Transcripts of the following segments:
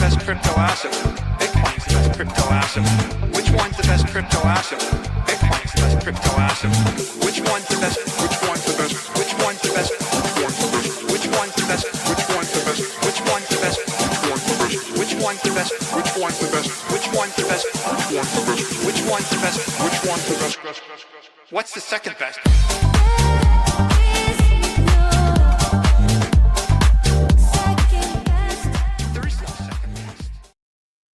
best crypto asset? Bitcoin's the best crypto asset. Which one's the best crypto asset? Bitcoin's the best crypto asset. Which one's the best? Which one's the best? Which one's the best? Which one's the best? Which one's the best? Which one's the best? Which one's the best? Which one's the best? Which one's the best? Which one's the best? Which one's the best? What's the second best?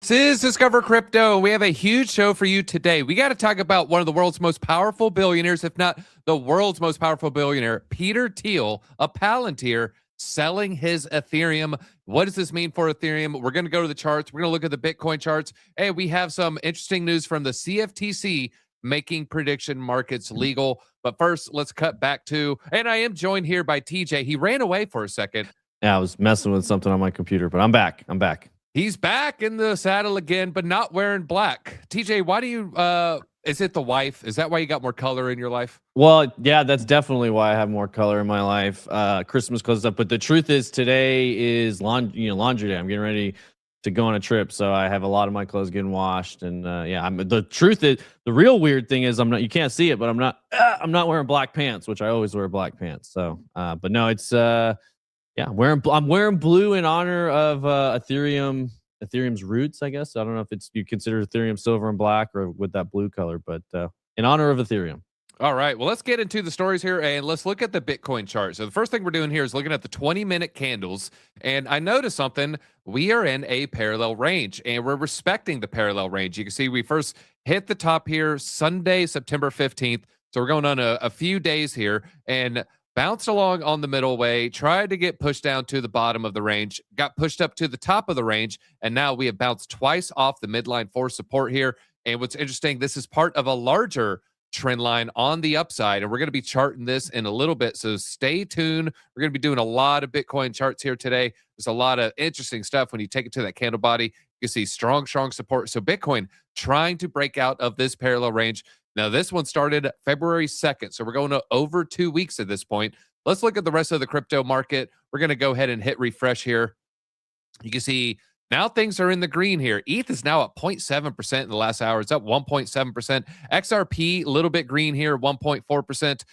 This is Discover Crypto. We have a huge show for you today. We got to talk about one of the world's most powerful billionaires, if not the world's most powerful billionaire, Peter Thiel, a Palantir, selling his Ethereum. What does this mean for Ethereum? We're going to go to the charts. We're going to look at the Bitcoin charts. And we have some interesting news from the CFTC making prediction markets legal. But first, let's cut back to, and I am joined here by TJ. He ran away for a second. Yeah, I was messing with something on my computer, but I'm back. He's back in the saddle again, but not wearing black. TJ, why do you, is it the wife? Is that why you got more color in your life? Well, yeah, that's definitely why I have more color in my life. Christmas closes up, but the truth is today is laundry day. I'm getting ready to go on a trip, so I have a lot of my clothes getting washed. And yeah, the truth is, the real weird thing is you can't see it, but I'm not wearing black pants, which I always wear black pants. So, but no, it's yeah, I'm wearing blue in honor of Ethereum's roots, I guess. I don't know if you consider Ethereum silver and black or with that blue color, but in honor of Ethereum. All right, well, let's get into the stories here, and let's look at the Bitcoin chart. So the first thing we're doing here is looking at the 20-minute candles, and I noticed something. We are in a parallel range, and we're respecting the parallel range. You can see we first hit the top here Sunday, September 15th, so we're going on a few days here, and bounced along on the middle way, tried to get pushed down to the bottom of the range, got pushed up to the top of the range, and now we have bounced twice off the midline for support here. And what's interesting, this is part of a larger trend line on the upside, and we're going to be charting this in a little bit, so stay tuned. We're going to be doing a lot of Bitcoin charts here today. There's a lot of interesting stuff when you take it to that candle body. You can see strong support. So Bitcoin trying to break out of this parallel range. Now, this one started February 2nd, so we're going to over 2 weeks at this point. Let's look at the rest of the crypto market. We're going to go ahead and hit refresh here. You can see now things are in the green here. ETH is now at 0.7% in the last hour. It's up 1.7%. XRP, a little bit green here, 1.4%.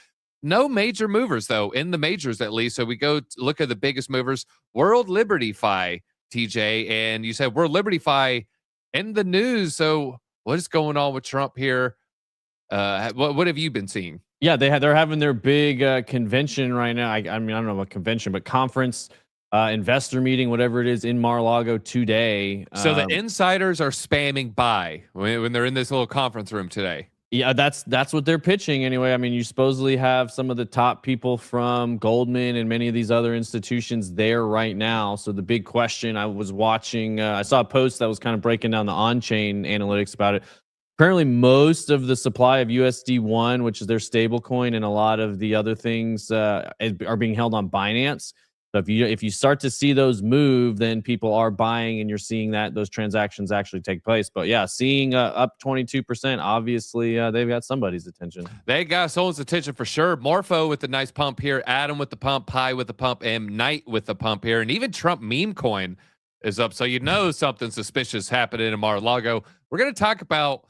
No major movers, though, in the majors at least. So we go look at the biggest movers. World Liberty Fi, TJ, and you said World Liberty Fi in the news. So what is going on with Trump here? What have you been seeing? Yeah, they're having their big convention right now. I mean, I don't know about convention, but conference, investor meeting, whatever it is, in Mar-a-Lago today. So the insiders are spamming buy when they're in this little conference room today. Yeah, that's what they're pitching anyway. I mean, you supposedly have some of the top people from Goldman and many of these other institutions there right now. So the big question, I was watching, I saw a post that was kind of breaking down the on-chain analytics about it. Currently, most of the supply of USD1, which is their stable coin, and a lot of the other things are being held on Binance. So if you start to see those move, then people are buying, and you're seeing that those transactions actually take place. But yeah, seeing up 22%, obviously they've got somebody's attention. They got someone's attention for sure. Morpho with the nice pump here, Adam with the pump, Pi with the pump, and Knight with the pump here, and even Trump Memecoin is up. So you know something suspicious happening in Mar-a-Lago. We're going to talk about.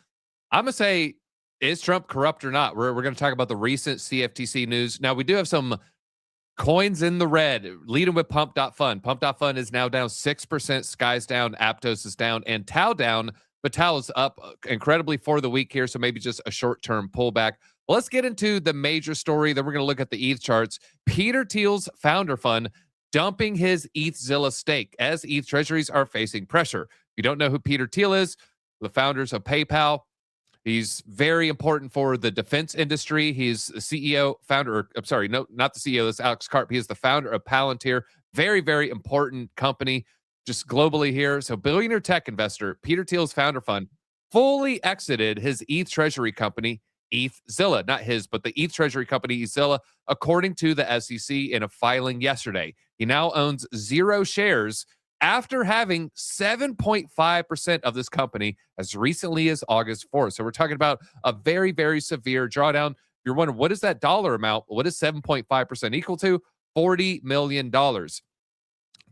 I'm going to say, is Trump corrupt or not? We're going to talk about the recent CFTC news. Now, we do have some coins in the red, leading with Pump.fun. Pump.fun is now down 6%. Sky's down. Aptos is down. And Tau down. But Tau is up incredibly for the week here, so maybe just a short-term pullback. Well, let's get into the major story. Then we're going to look at the ETH charts. Peter Thiel's founder fund dumping his ETHZilla stake as ETH treasuries are facing pressure. If you don't know who Peter Thiel is, the founders of PayPal. He's very important for the defense industry. He's the CEO, founder, I'm sorry, no, not the CEO, that's Alex Karp. He is the founder of Palantir. Very, very important company just globally here. So billionaire tech investor, Peter Thiel's founder fund, fully exited his ETH treasury company, ETHZilla. Not his, but the ETH treasury company, ETHZilla, according to the SEC in a filing yesterday. He now owns 0 shares after having 7.5% of this company as recently as August 4th. So we're talking about a very, very severe drawdown. If you're wondering, what is that dollar amount? What is 7.5% equal to? $40 million.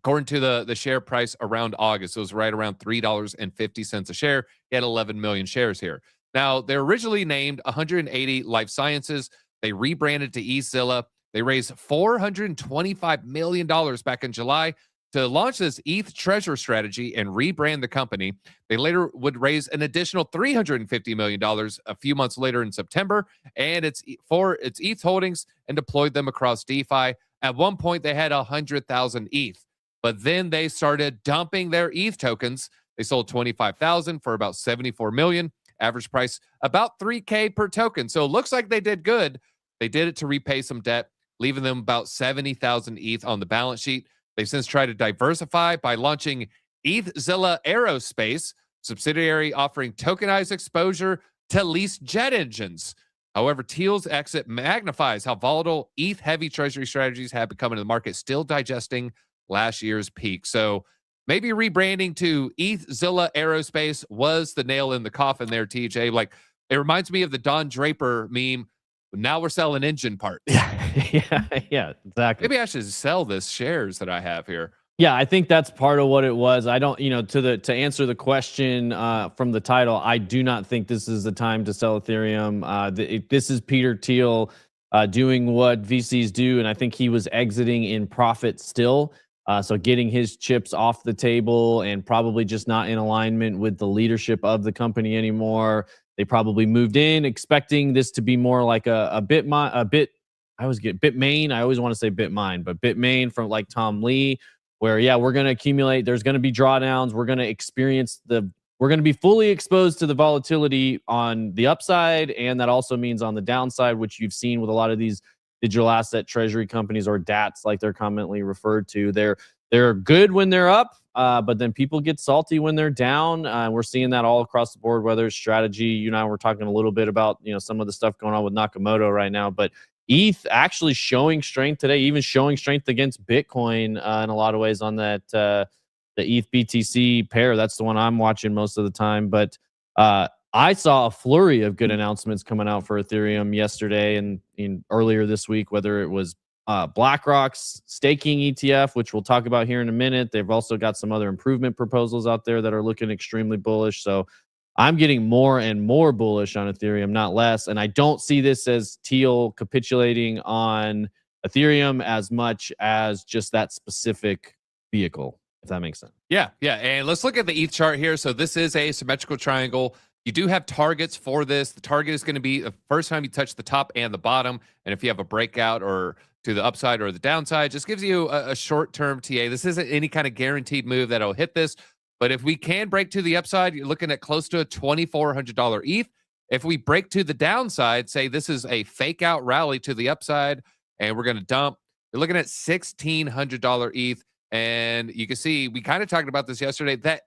According to the share price around August, it was right around $3.50 a share. He had 11 million shares here. Now, they're originally named 180 Life Sciences. They rebranded to ETHZilla. They raised $425 million back in July to launch this ETH treasure strategy and rebrand the company. They later would raise an additional $350 million a few months later in September, and it's for its ETH holdings and deployed them across DeFi. At one point, they had 100,000 ETH, but then they started dumping their ETH tokens. They sold 25,000 for about 74 million. Average price about 3K per token. So it looks like they did good. They did it to repay some debt, leaving them about 70,000 ETH on the balance sheet. They've since tried to diversify by launching ETHZilla Aerospace, subsidiary offering tokenized exposure to leased jet engines. However, Thiel's exit magnifies how volatile ETH-heavy treasury strategies have become in the market, still digesting last year's peak. So maybe rebranding to ETHZilla Aerospace was the nail in the coffin there, TJ. Like, it reminds me of the Don Draper meme. Now we're selling engine parts. Yeah, exactly. Maybe I should sell this shares that I have here. Yeah, I think that's part of what it was. I don't, to answer the question from the title, I do not think this is the time to sell Ethereum. This is Peter Thiel doing what VCs do, and I think he was exiting in profit still. So getting his chips off the table and probably just not in alignment with the leadership of the company anymore. They probably moved in expecting this to be more like a Bitmain. I always get Bitmain. I always want to say Bitmain, but Bitmain from like Tom Lee, where we're going to accumulate. There's going to be drawdowns. We're going to be fully exposed to the volatility on the upside, and that also means on the downside, which you've seen with a lot of these digital asset treasury companies, or DATs, like they're commonly referred to. They're good when they're up, but then people get salty when they're down. We're seeing that all across the board, whether it's strategy. You and I were talking a little bit about some of the stuff going on with Nakamoto right now, but ETH actually showing strength today, even showing strength against Bitcoin in a lot of ways on that the ETH BTC pair. That's the one I'm watching most of the time. But I saw a flurry of good announcements coming out for Ethereum yesterday and earlier this week, whether it was BlackRock's staking ETF, which we'll talk about here in a minute. They've also got some other improvement proposals out there that are looking extremely bullish. So I'm getting more and more bullish on Ethereum, not less. And I don't see this as Thiel capitulating on Ethereum as much as just that specific vehicle, if that makes sense. Yeah. And let's look at the ETH chart here. So this is a symmetrical triangle. You do have targets for this. The target is going to be the first time you touch the top and the bottom. And if you have a breakout or to the upside or the downside, just gives you a short-term TA. This isn't any kind of guaranteed move that'll hit this. But if we can break to the upside, you're looking at close to a $2,400 ETH. If we break to the downside, say this is a fake out rally to the upside and we're going to dump, you're looking at $1,600 ETH. And you can see, we kind of talked about this yesterday, that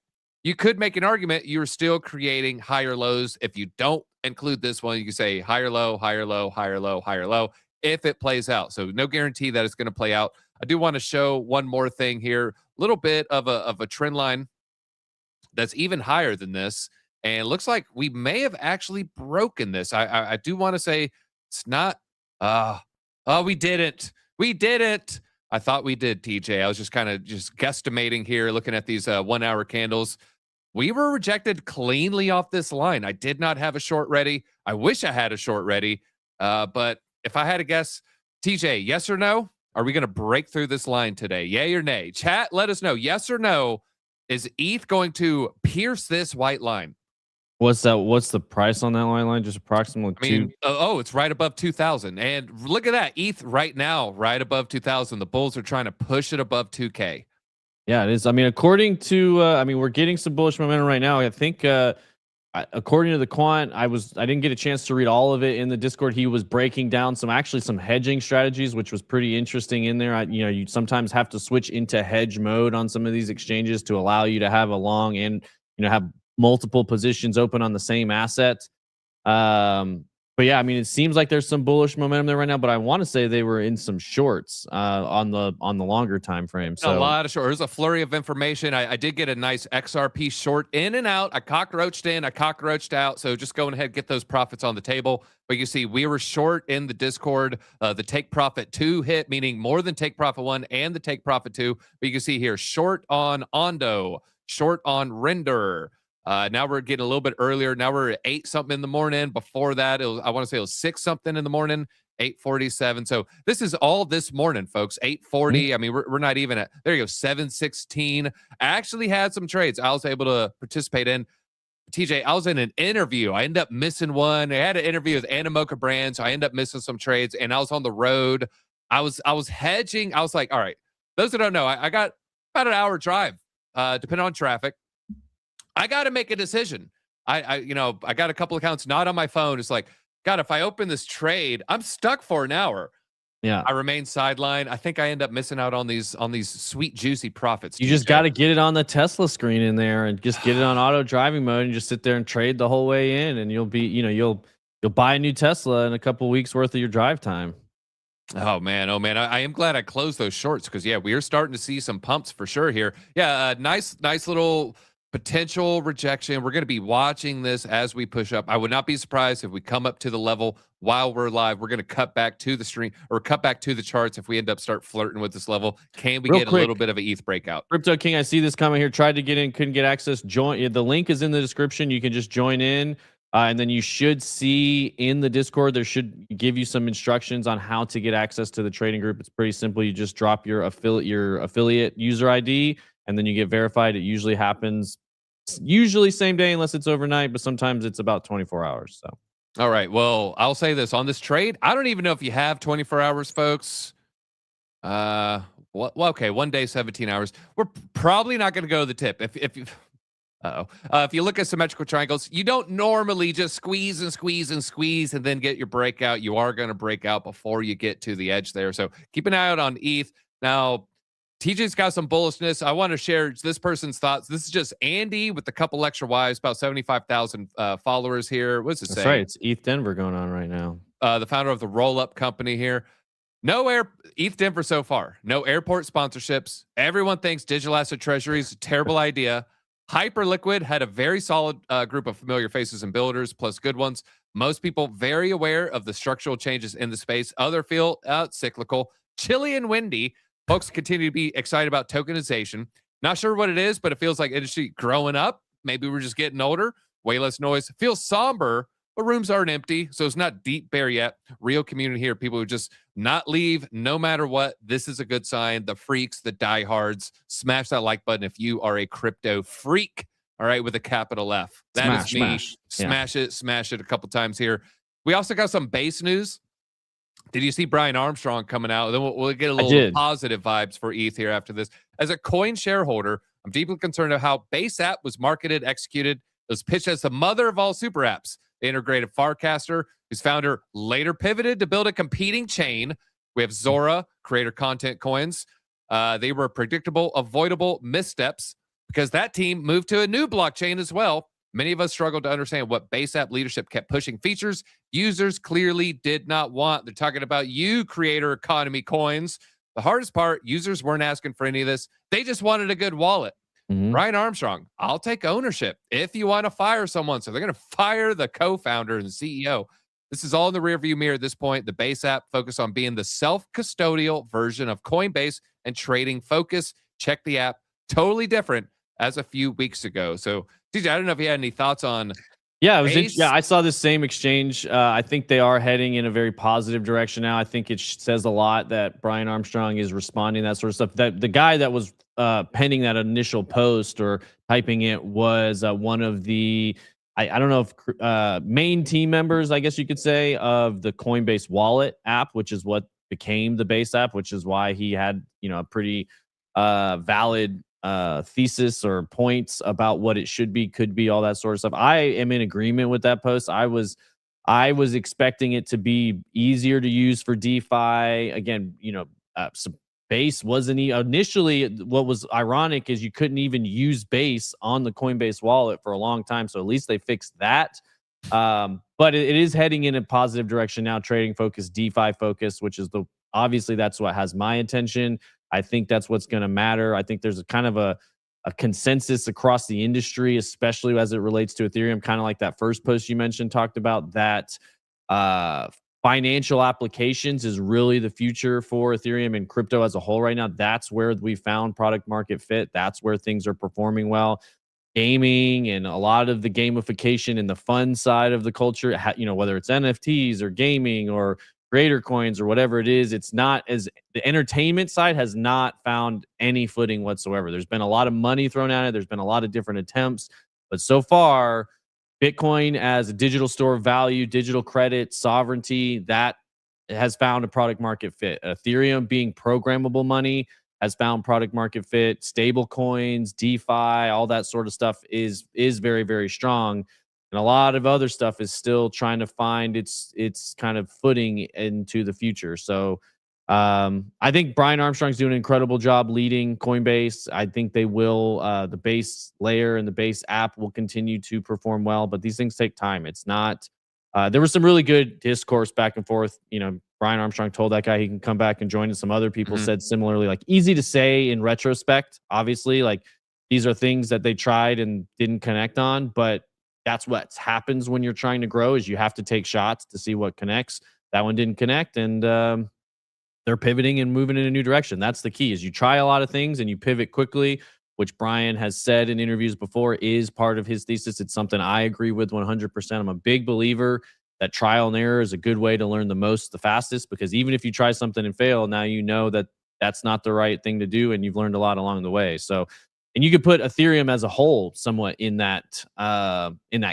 you could make an argument you're still creating higher lows. If you don't include this one, you can say higher low, higher low, higher low, higher low, if it plays out. So no guarantee that it's going to play out. I do want to show one more thing here, a little bit of a trend line that's even higher than this. And it looks like we may have actually broken this. I do want to say it's not, we didn't. We didn't. I thought we did, TJ. I was just kind of guesstimating here, looking at these 1 hour candles. We were rejected cleanly off this line. I did not have a short ready. I wish I had a short ready. But if I had to guess, TJ, yes or no? Are we going to break through this line today? Yay or nay? Chat, let us know. Yes or no? Is ETH going to pierce this white line? What's that? What's the price on that white line? Just approximately it's right above 2,000. And look at that. ETH right now, right above 2,000. The bulls are trying to push it above 2K. Yeah, it is. I mean, according to, we're getting some bullish momentum right now. I think, according to the quant, I didn't get a chance to read all of it in the Discord. He was breaking down some hedging strategies, which was pretty interesting in there. You sometimes have to switch into hedge mode on some of these exchanges to allow you to have a long and, have multiple positions open on the same asset. But yeah, I mean, it seems like there's some bullish momentum there right now, but I want to say they were in some shorts on the longer time frame. A lot of short. There's a flurry of information. I did get a nice XRP short in and out. I cockroached in, I cockroached out. So just going ahead, get those profits on the table. But you see, we were short in the Discord. The take profit 2 hit, meaning more than take profit 1 and the take profit 2. But you can see here, short on Ondo, short on Render. Now we're getting a little bit earlier. Now we're at 8 something in the morning. Before that, I want to say it was 6 something in the morning, 8:47. So this is all this morning, folks. 8:40. I mean, we're not even at, there you go, 7:16. I actually had some trades I was able to participate in. TJ, I was in an interview. I ended up missing one. I had an interview with Animoca Brand, so I ended up missing some trades, and I was on the road. I was hedging. I was like, all right, those that don't know, I got about an hour drive, depending on traffic. I got to make a decision. I got a couple accounts not on my phone. It's like, God, if I open this trade, I'm stuck for an hour. Yeah. I remain sidelined. I think I end up missing out on these sweet, juicy profits. You just got to get it on the Tesla screen in there and just get it on auto driving mode and just sit there and trade the whole way in, and you'll be, you'll buy a new Tesla in a couple weeks worth of your drive time. Oh man. I am glad I closed those shorts, because yeah, we are starting to see some pumps for sure here. Yeah. Nice little potential rejection. We're going to be watching this as we push up. I would not be surprised if we come up to the level while we're live. We're going to cut back to the stream or cut back to the charts if we end up start flirting with this level. Can we get a little bit of an ETH breakout? Crypto King, I see this coming here. Tried to get in, couldn't get access. Join. The link is in the description. You can just join in. And then you should see in the Discord, there should give you some instructions on how to get access to the trading group. It's pretty simple. You just drop your affiliate user ID, and then you get verified. It usually happens same day unless it's overnight, but sometimes it's about 24 hours. So, all right. Well, I'll say this on this trade. I don't even know if you have 24 hours, folks. Well, okay, 1 day, 17 hours. We're probably not going to go to the tip. If you look at symmetrical triangles, you don't normally just squeeze and then get your breakout. You are going to break out before you get to the edge there. So keep an eye out on ETH. Now, TJ's got some bullishness. I want to share this person's thoughts. This is just Andy with a couple extra wives, about 75,000 followers here. What's it say? That's right. It's ETHDenver going on right now. The founder of the roll-up company here. ETHDenver so far. No airport sponsorships. Everyone thinks digital asset treasury is a terrible idea. Hyperliquid had a very solid group of familiar faces and builders, plus good ones. Most people very aware of the structural changes in the space. Other feel cyclical, chilly and windy. Folks continue to be excited about tokenization. Not sure what it is, but it feels like industry growing up. Maybe we're just getting older. Way less noise. Feels somber, but rooms aren't empty, so it's not deep bare yet. Real community here. People who just not leave no matter what. This is a good sign. The freaks, the diehards, smash that like button if you are a crypto freak. All right, with a capital F. That is me. Smash it a couple times here. We also got some base news. Did you see Brian Armstrong coming out? Then we'll get a little positive vibes for ETH here after this. As a coin shareholder, I'm deeply concerned of how Base App was marketed, executed. It was pitched as the mother of all super apps. The integrated Farcaster, whose founder later pivoted to build a competing chain. We have Zora, creator content coins. They were predictable, avoidable missteps because that team moved to a new blockchain as well. Many of us struggled to understand what Base App leadership kept pushing features users clearly did not want. They're talking about you, creator economy coins. The hardest part, users weren't asking for any of this. They just wanted a good wallet. Brian Armstrong, I'll take ownership if you want to fire someone. So they're going to fire the co-founder and the CEO. This is all in the rearview mirror at this point. The Base App focused on being the self-custodial version of Coinbase and trading focus. Check the app. Totally different as a few weeks ago. So, DJ, I don't know if you had any thoughts on. Yeah, I saw this same exchange. I think they are heading in a very positive direction now. I think it says a lot that Brian Armstrong is responding, that sort of stuff. That the guy that was penning that initial post or typing it was one of the, I don't know if main team members, I guess you could say, of the Coinbase wallet app, which is what became the Base App, which is why he had a pretty valid thesis or points about what it should be, could be, all that sort of stuff. I am in agreement with that post. I was expecting it to be easier to use for DeFi. Again, Base wasn't initially. What was ironic is you couldn't even use Base on the Coinbase wallet for a long time. So at least they fixed that. But it is heading in a positive direction now, trading focus, DeFi focus, which is obviously that's what has my attention. I think that's what's going to matter. I think there's a kind of a consensus across the industry, especially as it relates to Ethereum, kind of like that first post you mentioned talked about, that financial applications is really the future for Ethereum and crypto as a whole right now. That's where we found product market fit. That's where things are performing well. Gaming and a lot of the gamification and the fun side of the culture, whether it's NFTs or gaming or creator coins or whatever it is, it's not as the entertainment side has not found any footing whatsoever. There's been a lot of money thrown at it. There's been a lot of different attempts, but so far, Bitcoin as a digital store of value, digital credit, sovereignty, that has found a product market fit. Ethereum being programmable money has found product market fit. Stable coins, DeFi, all that sort of stuff is very, very strong. And a lot of other stuff is still trying to find its kind of footing into the future. So I think Brian Armstrong's doing an incredible job leading Coinbase. I think they will, the base layer and the base app will continue to perform well, but these things take time. It's not, there was some really good discourse back and forth. Brian Armstrong told that guy he can come back and join, and some other people said similarly, like easy to say in retrospect, obviously, like these are things that they tried and didn't connect on, but that's what happens when you're trying to grow, is you have to take shots to see what connects. That one didn't connect, and they're pivoting and moving in a new direction. That's the key, is you try a lot of things and you pivot quickly, which Brian has said in interviews before is part of his thesis. It's something I agree with 100%. I'm a big believer that trial and error is a good way to learn the most, the fastest, because even if you try something and fail, now you know that that's not the right thing to do, and you've learned a lot along the way. So, and you could put Ethereum as a whole somewhat in that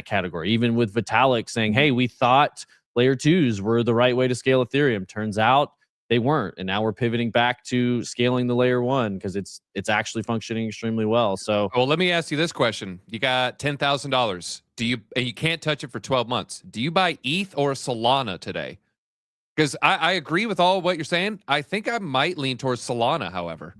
category, even with Vitalik saying, hey, we thought layer twos were the right way to scale Ethereum. Turns out they weren't, and now we're pivoting back to scaling the layer one because it's actually functioning extremely well. So, well, let me ask you this question: you got $10,000. And you can't touch it for 12 months? Do you buy ETH or Solana today? Because I agree with all what you're saying. I think I might lean towards Solana, however.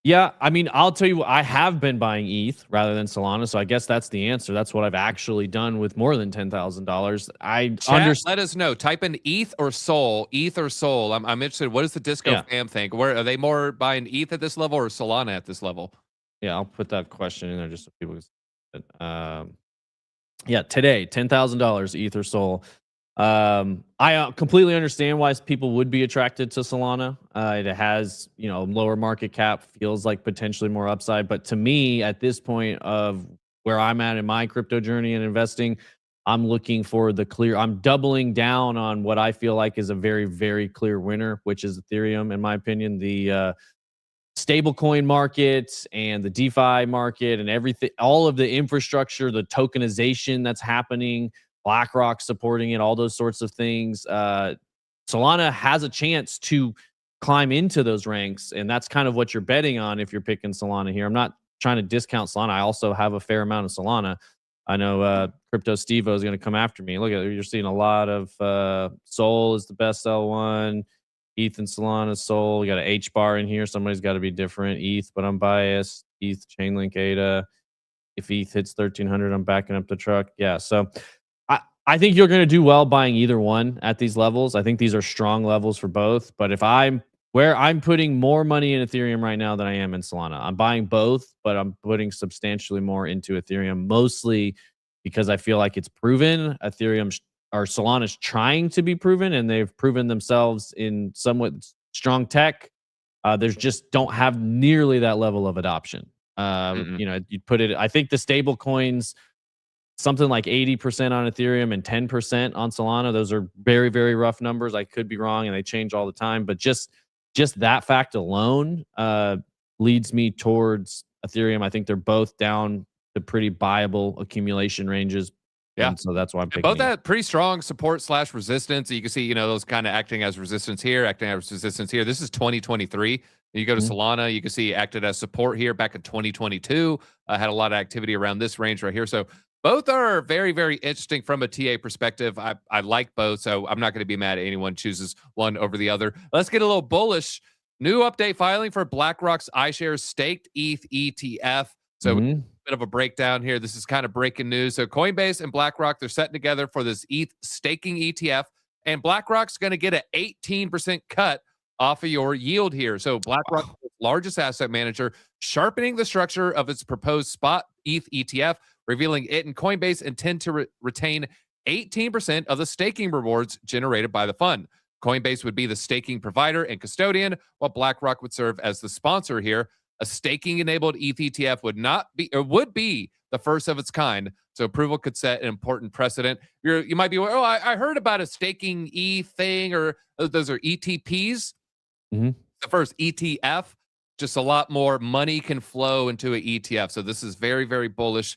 Yeah, I mean, I'll tell you what, I have been buying ETH rather than Solana, so I guess that's the answer. That's what I've actually done with more than $10,000. I understand. Let us know. Type in ETH or Sol. ETH or Sol. I'm interested. What does the Disco fam think? Where are they more buying ETH at this level or Solana at this level? Yeah, I'll put that question in there just so people can. Yeah, today $10,000 ETH or Sol. I completely understand why people would be attracted to Solana. It has, lower market cap, feels like potentially more upside. But to me, at this point of where I'm at in my crypto journey and investing, I'm looking for I'm doubling down on what I feel like is a very, very clear winner, which is Ethereum, in my opinion. The stablecoin market and the DeFi market and everything, all of the infrastructure, the tokenization that's happening, BlackRock supporting it, all those sorts of things. Solana has a chance to climb into those ranks, and that's kind of what you're betting on if you're picking Solana here. I'm not trying to discount Solana. I also have a fair amount of Solana. I know Crypto Steve-O is going to come after me. Look at it. You're seeing a lot of Sol is the best L1. ETH and Solana, Sol. We got an HBAR in here. Somebody's got to be different. ETH, but I'm biased. ETH, Chainlink, ADA. If ETH hits 1,300, I'm backing up the truck. Yeah, so I think you're going to do well buying either one at these levels. I think these are strong levels for both. But if I'm putting more money in Ethereum right now than I am in Solana. I'm buying both, but I'm putting substantially more into Ethereum, mostly because I feel like it's proven. Solana's trying to be proven, and they've proven themselves in somewhat strong tech. There's just don't have nearly that level of adoption. You'd put it. I think the stable coins, something like 80% on Ethereum and 10% on Solana. Those are very, very rough numbers. I could be wrong, and they change all the time. But just that fact alone leads me towards Ethereum. I think they're both down to pretty buyable accumulation ranges. Yeah, and so that's why I'm picking both that pretty strong support / resistance. You can see, those kind of acting as resistance here, acting as resistance here. This is 2023. You go to Solana, you can see acted as support here back in 2022. Had a lot of activity around this range right here. So both are very, very interesting from a TA perspective. I like both, so I'm not going to be mad at anyone chooses one over the other. Let's get a little bullish. New update filing for BlackRock's iShares staked ETH ETF. So bit of a breakdown here. This is kind of breaking news. So Coinbase and BlackRock, they're setting together for this ETH staking ETF, and BlackRock's going to get an 18% cut off of your yield here. So BlackRock, largest asset manager, sharpening the structure of its proposed spot ETH ETF, revealing it and Coinbase intend to retain 18% of the staking rewards generated by the fund. Coinbase would be the staking provider and custodian, while BlackRock would serve as the sponsor here. A staking-enabled ETH ETF would be the first of its kind. So approval could set an important precedent. You might be, oh, I heard about a staking E thing, or those are ETPs. The first ETF, just a lot more money can flow into an ETF. So this is very, very bullish.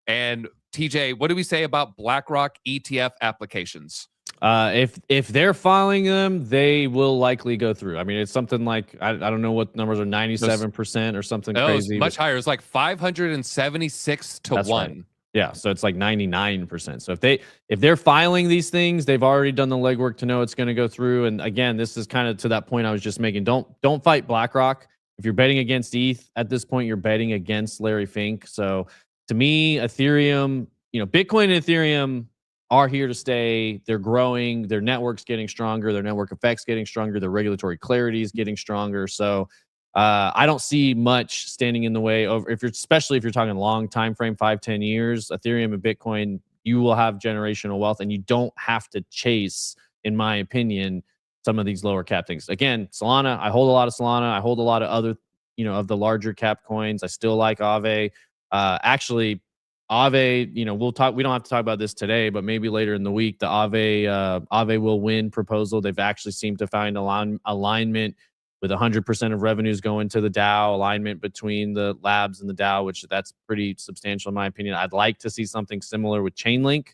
And TJ, what do we say about BlackRock ETF applications? If they're filing them, they will likely go through. I mean, it's something like I don't know what numbers are, 97% or something crazy. Much higher. It's like 576 to 1. Right. Yeah, so it's like 99%. So if they're filing these things, they've already done the legwork to know it's going to go through. And again, this is kind of to that point I was just making. Don't fight BlackRock. If you're betting against ETH at this point, you're betting against Larry Fink. So to me, Ethereum, Bitcoin and Ethereum are here to stay. They're growing. Their network's getting stronger. Their network effects getting stronger. Their regulatory clarity is getting stronger. So I don't see much standing in the way of, especially if you're talking long time frame, 5-10 years. Ethereum and Bitcoin, you will have generational wealth, and you don't have to chase, in my opinion, some of these lower cap things. Again, Solana, I hold a lot of Solana. I hold a lot of other, of the larger cap coins. I still like Aave. Actually, Aave, we'll talk. We don't have to talk about this today, but maybe later in the week, the Aave will win proposal. They've actually seemed to find alignment with 100% of revenues going to the DAO, alignment between the labs and the DAO, which that's pretty substantial in my opinion. I'd like to see something similar with Chainlink.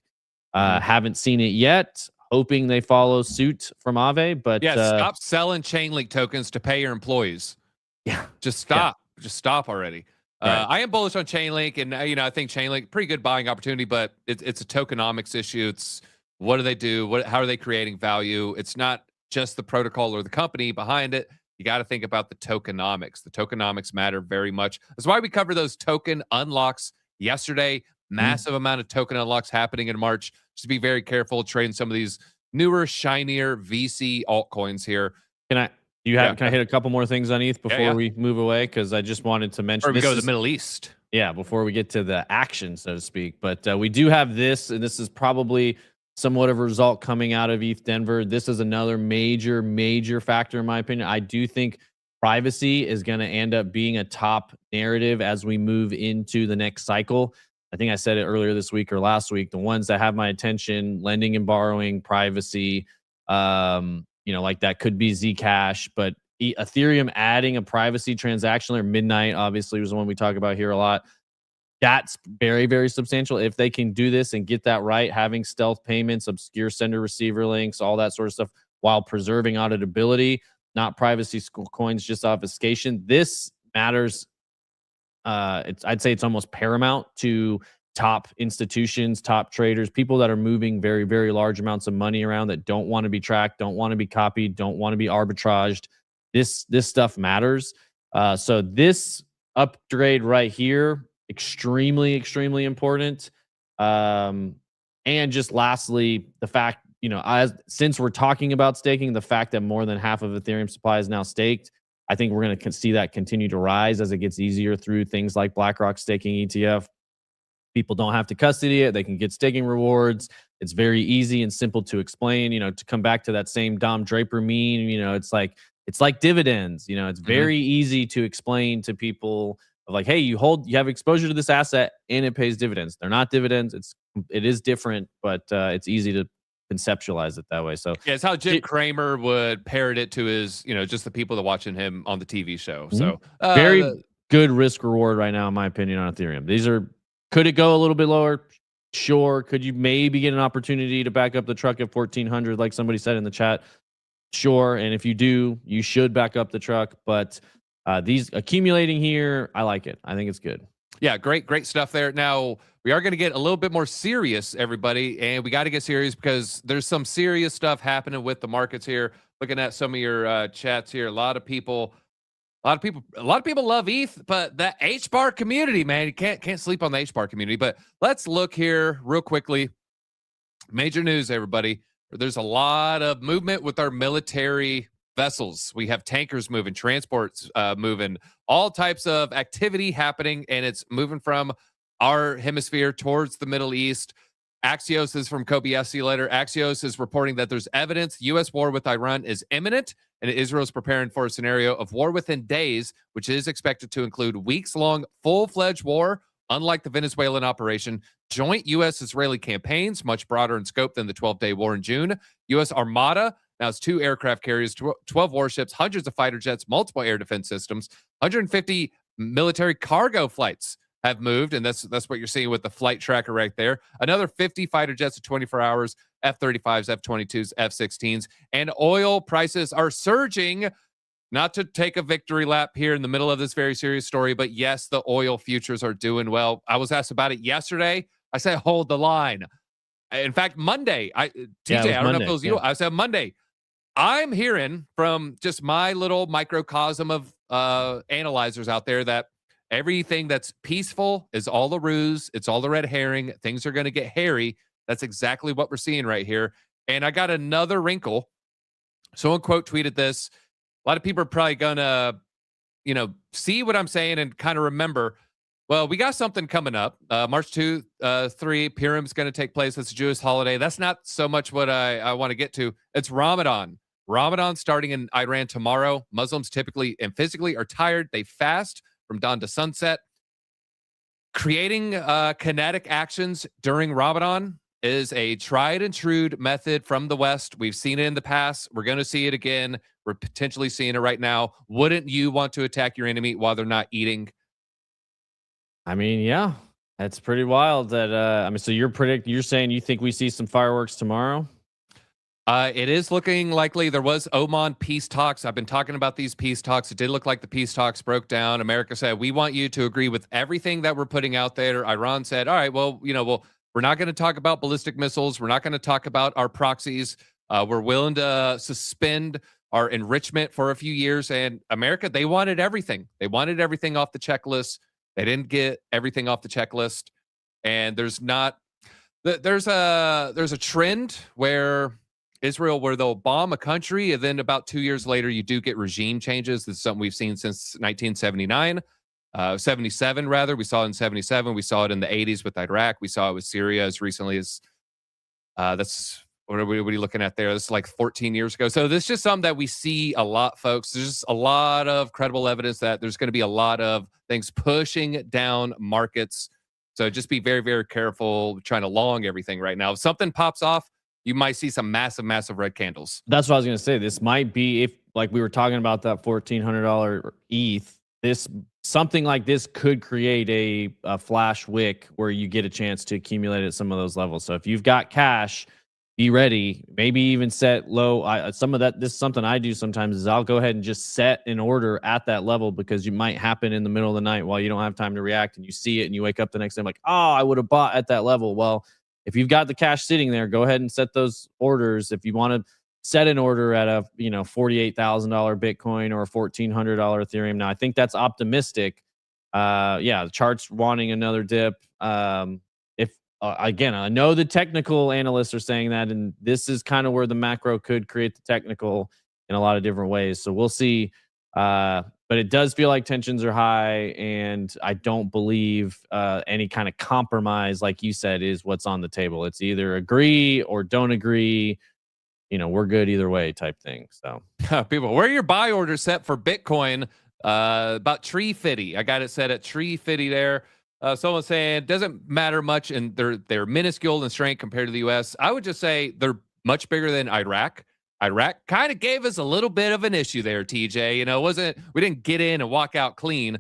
Haven't seen it yet. Hoping they follow suit from Aave, but stop selling Chainlink tokens to pay your employees. Yeah, just stop. Yeah. Just stop already. Right. I am bullish on Chainlink, and I think Chainlink pretty good buying opportunity, but it's a tokenomics issue. It's what do they do? How are they creating value? It's not just the protocol or the company behind it. You got to think about the tokenomics. The tokenomics matter very much. That's why we covered those token unlocks yesterday. Massive amount of token unlocks happening in March. Just be very careful trading some of these newer, shinier VC altcoins here. Can I hit a couple more things on ETH before we move away? Because I just wanted to mention. Or we go to the Middle East. Yeah, before we get to the action, so to speak. But we do have this, and this is probably somewhat of a result coming out of ETHDenver. This is another major, major factor in my opinion. I do think privacy is going to end up being a top narrative as we move into the next cycle. I think I said it earlier this week or last week. The ones that have my attention: lending and borrowing, privacy, like that could be Zcash, but Ethereum adding a privacy transaction or Midnight obviously was the one we talk about here a lot. That's very, very substantial. If they can do this and get that right, having stealth payments, obscure sender receiver links, all that sort of stuff, while preserving auditability, not privacy coins, just obfuscation. This matters. I'd say it's almost paramount to top institutions, top traders, people that are moving very, very large amounts of money around that don't want to be tracked, don't want to be copied, don't want to be arbitraged. This stuff matters. So this upgrade right here, extremely, extremely important. And just lastly, the fact, since we're talking about staking, the fact that more than half of Ethereum supply is now staked, I think we're going to see that continue to rise as it gets easier through things like BlackRock staking ETF. People don't have to custody it. They can get staking rewards. It's very easy and simple to explain. To come back to that same Dom Draper meme, it's like dividends. It's very easy to explain to people of like, hey, you have exposure to this asset and it pays dividends. They're not dividends. It is different, but it's easy to conceptualize it that way. So yeah, it's how Jim Cramer would parrot it to his, just the people that watching him on the TV show. So very good risk reward right now, in my opinion, on Ethereum. Could it go a little bit lower? Sure. Could you maybe get an opportunity to back up the truck at 1,400, like somebody said in the chat? Sure. And if you do, you should back up the truck. But these accumulating here, I like it. I think it's good. Yeah, great stuff there. Now, we are going to get a little bit more serious, everybody, and we got to get serious because there's some serious stuff happening with the markets here. Looking at some of your chats here, a lot of people A lot of people love ETH, but that HBAR community, man, you can't sleep on the HBAR community. But let's look here real quickly. Major news, everybody. There's a lot of movement with our military vessels. We have tankers moving, transports moving, all types of activity happening, and it's moving from our hemisphere towards the Middle East. Axios is from Kobayashi later. Axios is reporting that there's evidence U.S. war with Iran is imminent, and Israel is preparing for a scenario of war within days, which is expected to include weeks-long, full-fledged war. Unlike the Venezuelan operation, joint U.S.-Israeli campaigns, much broader in scope than the 12-day war in June. U.S. Armada now it's 2 aircraft carriers, 12 warships, hundreds of fighter jets, multiple air defense systems, 150 military cargo flights have moved, and that's what you're seeing with the flight tracker right there. Another 50 fighter jets in 24 hours, F-35s, F-22s, F-16s, and oil prices are surging. Not to take a victory lap here in the middle of this very serious story, but yes, the oil futures are doing well. I was asked about it yesterday. I said, hold the line. In fact, Monday, TJ, I don't know if it was you. I said Monday. I'm hearing from just my little microcosm of analyzers out there that everything that's peaceful is all a ruse. It's all the red herring. Things are going to get hairy. That's exactly what we're seeing right here. And I got another wrinkle. Someone quote tweeted this. A lot of people are probably going to, see what I'm saying and kind of remember, well, we got something coming up. March 2, 3, Purim's going to take place. It's a Jewish holiday. That's not so much what I want to get to. It's Ramadan. Ramadan starting in Iran tomorrow. Muslims typically and physically are tired. They fast from dawn to sunset. Creating kinetic actions during Ramadan is a tried and true method from the West. We've seen it in the past. We're going to see it again. We're potentially seeing it right now. Wouldn't you want to attack your enemy while they're not eating? I mean, yeah, that's pretty wild. That so you're saying you think we see some fireworks tomorrow? It is looking likely. There was Oman peace talks. I've been talking about these peace talks. It did look like the peace talks broke down. America said, we want you to agree with everything that we're putting out there. Iran said, all right, well, we're not going to talk about ballistic missiles. We're not going to talk about our proxies. We're willing to suspend our enrichment for a few years. And America, they wanted everything. They wanted everything off the checklist. They didn't get everything off the checklist. And there's a trend where Israel, where they'll bomb a country, and then about 2 years later, you do get regime changes. This is something we've seen since 1979. 77 rather. We saw it in 77. We saw it in the 80s with Iraq. We saw it with Syria as recently as what are we looking at there? This is like 14 years ago. So this is just something that we see a lot, folks. There's just a lot of credible evidence that there's going to be a lot of things pushing down markets. So just be very, very careful trying to long everything right now. If something pops off, you might see some massive, massive red candles. That's what I was going to say. This might be, if like we were talking about that $1,400 ETH, something like this could create a flash wick where you get a chance to accumulate at some of those levels. So if you've got cash, be ready. Maybe even set low. This is something I do sometimes is I'll go ahead and just set an order at that level, because you might happen in the middle of the night while you don't have time to react, and you see it and you wake up the next day like, oh, I would have bought at that level. Well, if you've got the cash sitting there, go ahead and set those orders. If you want to set an order at a $48,000 Bitcoin or a $1,400 Ethereum. Now, I think that's optimistic. The chart's wanting another dip. Again, I know the technical analysts are saying that, and this is kind of where the macro could create the technical in a lot of different ways. So we'll see. But it does feel like tensions are high, and I don't believe any kind of compromise, like you said, is what's on the table. It's either agree or don't agree. We're good either way type thing. So people, where are your buy orders set for Bitcoin? About $350. I got it set at $350 there. Someone saying it doesn't matter much, and they're minuscule in strength compared to the U.S. I would just say they're much bigger than Iraq. Iraq kind of gave us a little bit of an issue there, TJ. We didn't get in and walk out clean.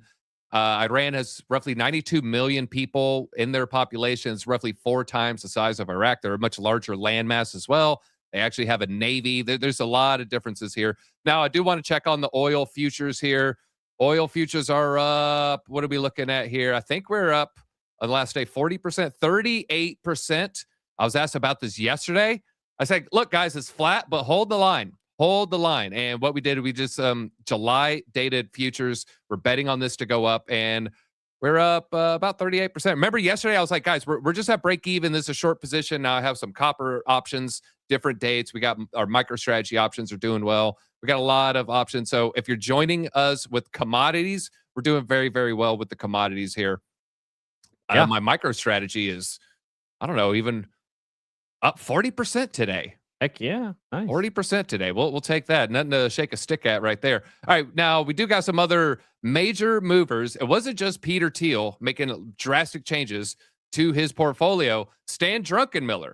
Iran has roughly 92 million people in their population. It's roughly 4 times the size of Iraq. They're a much larger landmass as well. They actually have a navy. There's a lot of differences here. Now, I do want to check on the oil futures here. Oil futures are up. What are we looking at here? I think we're up on the last day 40%, 38%. I was asked about this yesterday. I said, look, guys, it's flat, but hold the line. hold the line. And what we did, we just July dated futures. We're betting on this to go up, and we're up about 38%. Remember yesterday, I was like, guys, we're just at break even. This is a short position. Now I have some copper options, different dates. We got our MicroStrategy options are doing well. We got a lot of options. So if you're joining us with commodities, we're doing very, very well with the commodities here. Yeah. My MicroStrategy is, I don't know, even up 40% today. Heck yeah. Nice. 40% today. We'll take that. Nothing to shake a stick at right there. All right. Now, we do got some other major movers. It wasn't just Peter Thiel making drastic changes to his portfolio. Stan Druckenmiller.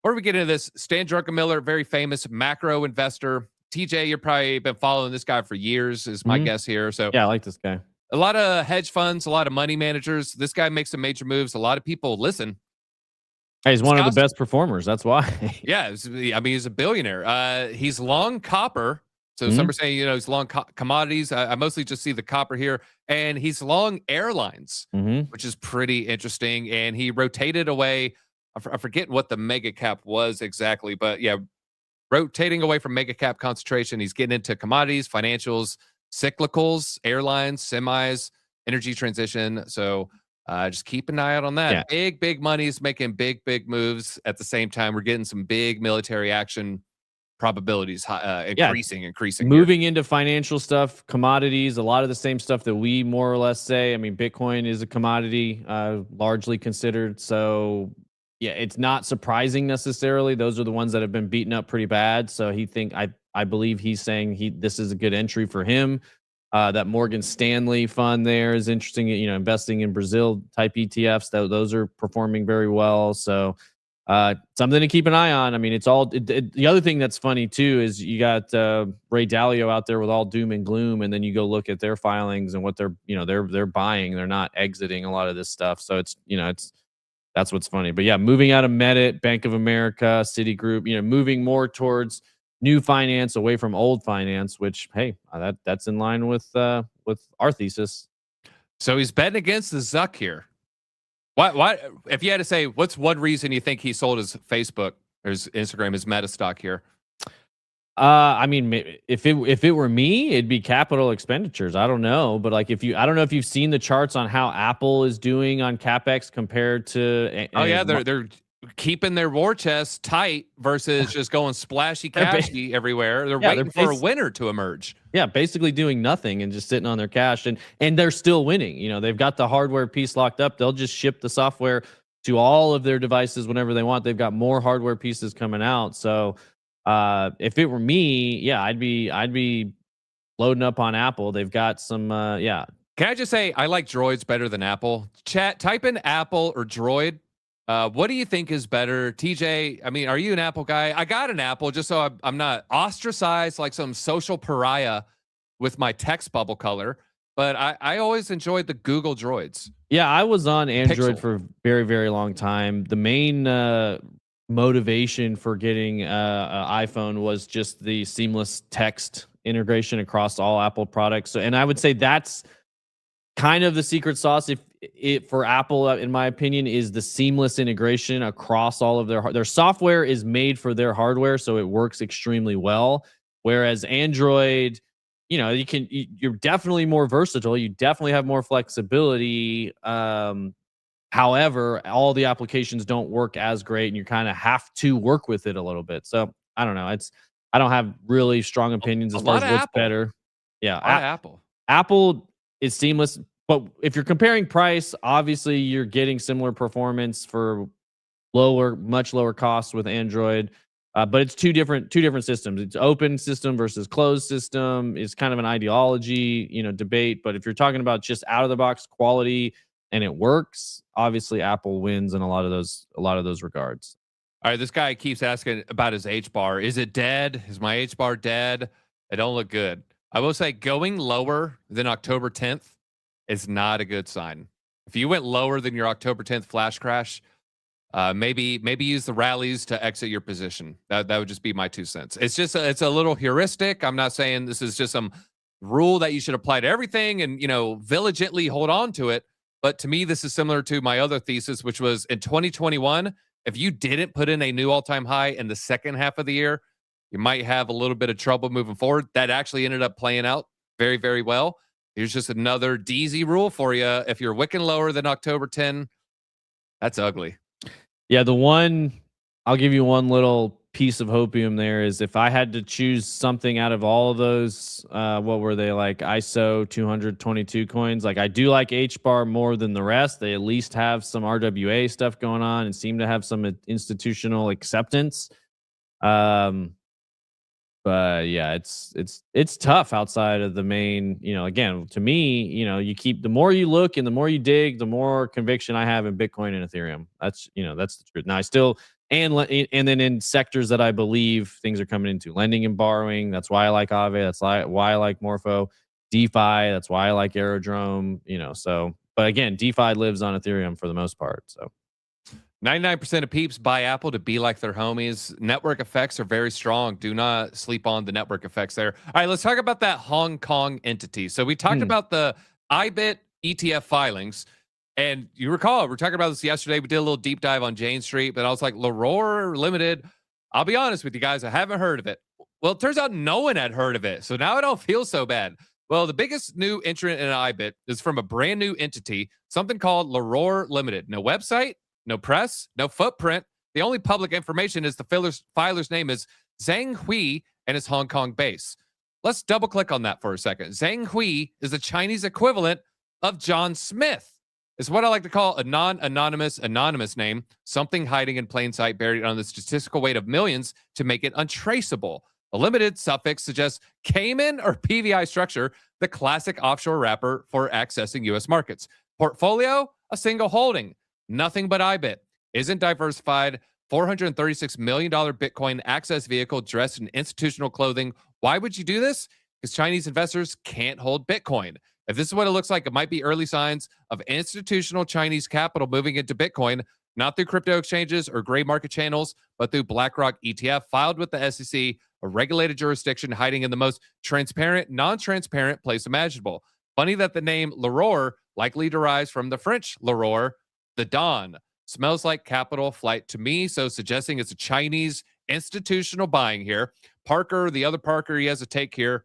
Before we get into this, Stan Druckenmiller, very famous macro investor. TJ, you've probably been following this guy for years, is my guess here. So yeah, I like this guy. A lot of hedge funds, a lot of money managers. This guy makes some major moves. A lot of people listen. Hey, he's one of the best performers. That's why. Yeah, I mean, he's a billionaire. He's long copper. So some are saying, he's long commodities. I mostly just see the copper here. And he's long airlines, which is pretty interesting. And he rotated away. I forget what the mega cap was exactly, but yeah, rotating away from mega cap concentration. He's getting into commodities, financials, cyclicals, airlines, semis, energy transition. So just keep an eye out on that. Yeah. Big money's making big moves. At the same time, we're getting some big military action probabilities increasing. Moving into financial stuff, commodities, a lot of the same stuff that we more or less say. I mean, Bitcoin is a commodity, largely considered. So yeah, it's not surprising necessarily. Those are the ones that have been beaten up pretty bad. So I believe he's saying this is a good entry for him. That Morgan Stanley fund there is interesting. Investing in Brazil type ETFs, those are performing very well. So something to keep an eye on. I mean, it's all the other thing that's funny too is you got Ray Dalio out there with all doom and gloom, and then you go look at their filings and what they're buying. They're not exiting a lot of this stuff. So that's what's funny. But yeah, moving out of Medit, Bank of America, Citigroup, moving more towards new finance, away from old finance, which, hey, that's in line with our thesis. So he's betting against the Zuck here. Why? If you had to say, what's one reason you think he sold his Facebook or his Instagram, his Meta stock here? I mean, if it were me, it'd be capital expenditures. I don't know, but like I don't know if you've seen the charts on how Apple is doing on capex compared to. They're keeping their war chest tight versus just going splashy cashy everywhere. They're waiting for a winner to emerge. Yeah, basically doing nothing and just sitting on their cash, and they're still winning. They've got the hardware piece locked up. They'll just ship the software to all of their devices whenever they want. They've got more hardware pieces coming out. So if it were me, yeah, I'd be loading up on Apple. They've got some Can I just say I like Droids better than Apple? Chat, type in Apple or Droid. What do you think is better? TJ, I mean, are you an Apple guy? I got an Apple just so I'm not ostracized like some social pariah with my text bubble color, but I always enjoyed the Google Droids. Yeah, I was on Android for a very, very long time. The main motivation for getting an iPhone was just the seamless text integration across all Apple products. And I would say that's kind of the secret sauce. For Apple, in my opinion, is the seamless integration across all of their software is made for their hardware, so it works extremely well. Whereas Android, you're definitely more versatile. You definitely have more flexibility. However, all the applications don't work as great, and you kind of have to work with it a little bit. So I don't know. I don't have really strong opinions as far as what's better. Yeah, Apple is seamless. But if you're comparing price, obviously you're getting similar performance for much lower costs with Android. But it's two different systems. It's open system versus closed system. It's kind of an ideology, debate. But if you're talking about just out of the box quality and it works, obviously Apple wins in a lot of those regards. All right, this guy keeps asking about his HBAR. Is it dead? Is my HBAR dead? It don't look good. I will say going lower than October 10th is not a good sign. If you went lower than your October 10th flash crash, maybe use the rallies to exit your position. That would just be my 2 cents. It's just it's a little heuristic. I'm not saying this is just some rule that you should apply to everything and diligently hold on to it. But to me, this is similar to my other thesis, which was in 2021, if you didn't put in a new all-time high in the second half of the year, you might have a little bit of trouble moving forward. That actually ended up playing out very, very well. Here's just another DZ rule for you. If you're wicking lower than October 10, that's ugly. Yeah, I'll give you one little piece of hopium there is if I had to choose something out of all of those, what were they, like ISO 222 coins? Like I do like HBAR more than the rest. They at least have some RWA stuff going on and seem to have some institutional acceptance. But yeah, it's tough outside of the main, again, to me, the more you look and the more you dig, the more conviction I have in Bitcoin and Ethereum. That's the truth. Now I still, and then in sectors that I believe things are coming into, lending and borrowing. That's why I like Aave. That's why I like Morpho. DeFi. That's why I like Aerodrome, so, but again, DeFi lives on Ethereum for the most part. So 99% of peeps buy Apple to be like their homies. Network effects are very strong. Do not sleep on the network effects there. All right, let's talk about that Hong Kong entity. So we talked about the IBIT ETF filings. And you recall, we were talking about this yesterday. We did a little deep dive on Jane Street, but I was like, L'Aurore Limited. I'll be honest with you guys, I haven't heard of it. Well, it turns out no one had heard of it. So now I don't feel so bad. Well, the biggest new entrant in IBIT is from a brand new entity, something called L'Aurore Limited. No website, no press, no footprint. The only public information is the filer's name is Zhang Hui and his Hong Kong base. Let's double click on that for a second. Zhang Hui is the Chinese equivalent of John Smith. It's what I like to call a non-anonymous anonymous name, something hiding in plain sight buried on the statistical weight of millions to make it untraceable. A limited suffix suggests Cayman or PVI structure, the classic offshore wrapper for accessing U.S. markets. Portfolio, a single holding. Nothing but IBIT. Isn't diversified. $436 million Bitcoin access vehicle dressed in institutional clothing. Why would you do this? Because Chinese investors can't hold Bitcoin. If this is what it looks like, it might be early signs of institutional Chinese capital moving into Bitcoin, not through crypto exchanges or gray market channels, but through BlackRock ETF filed with the SEC, a regulated jurisdiction hiding in the most transparent, non-transparent place imaginable. Funny that the name L'Aurore likely derives from the French L'Aurore, the dawn. Smells like capital flight to me, so suggesting it's a Chinese institutional buying here. Parker, the other Parker, he has a take here,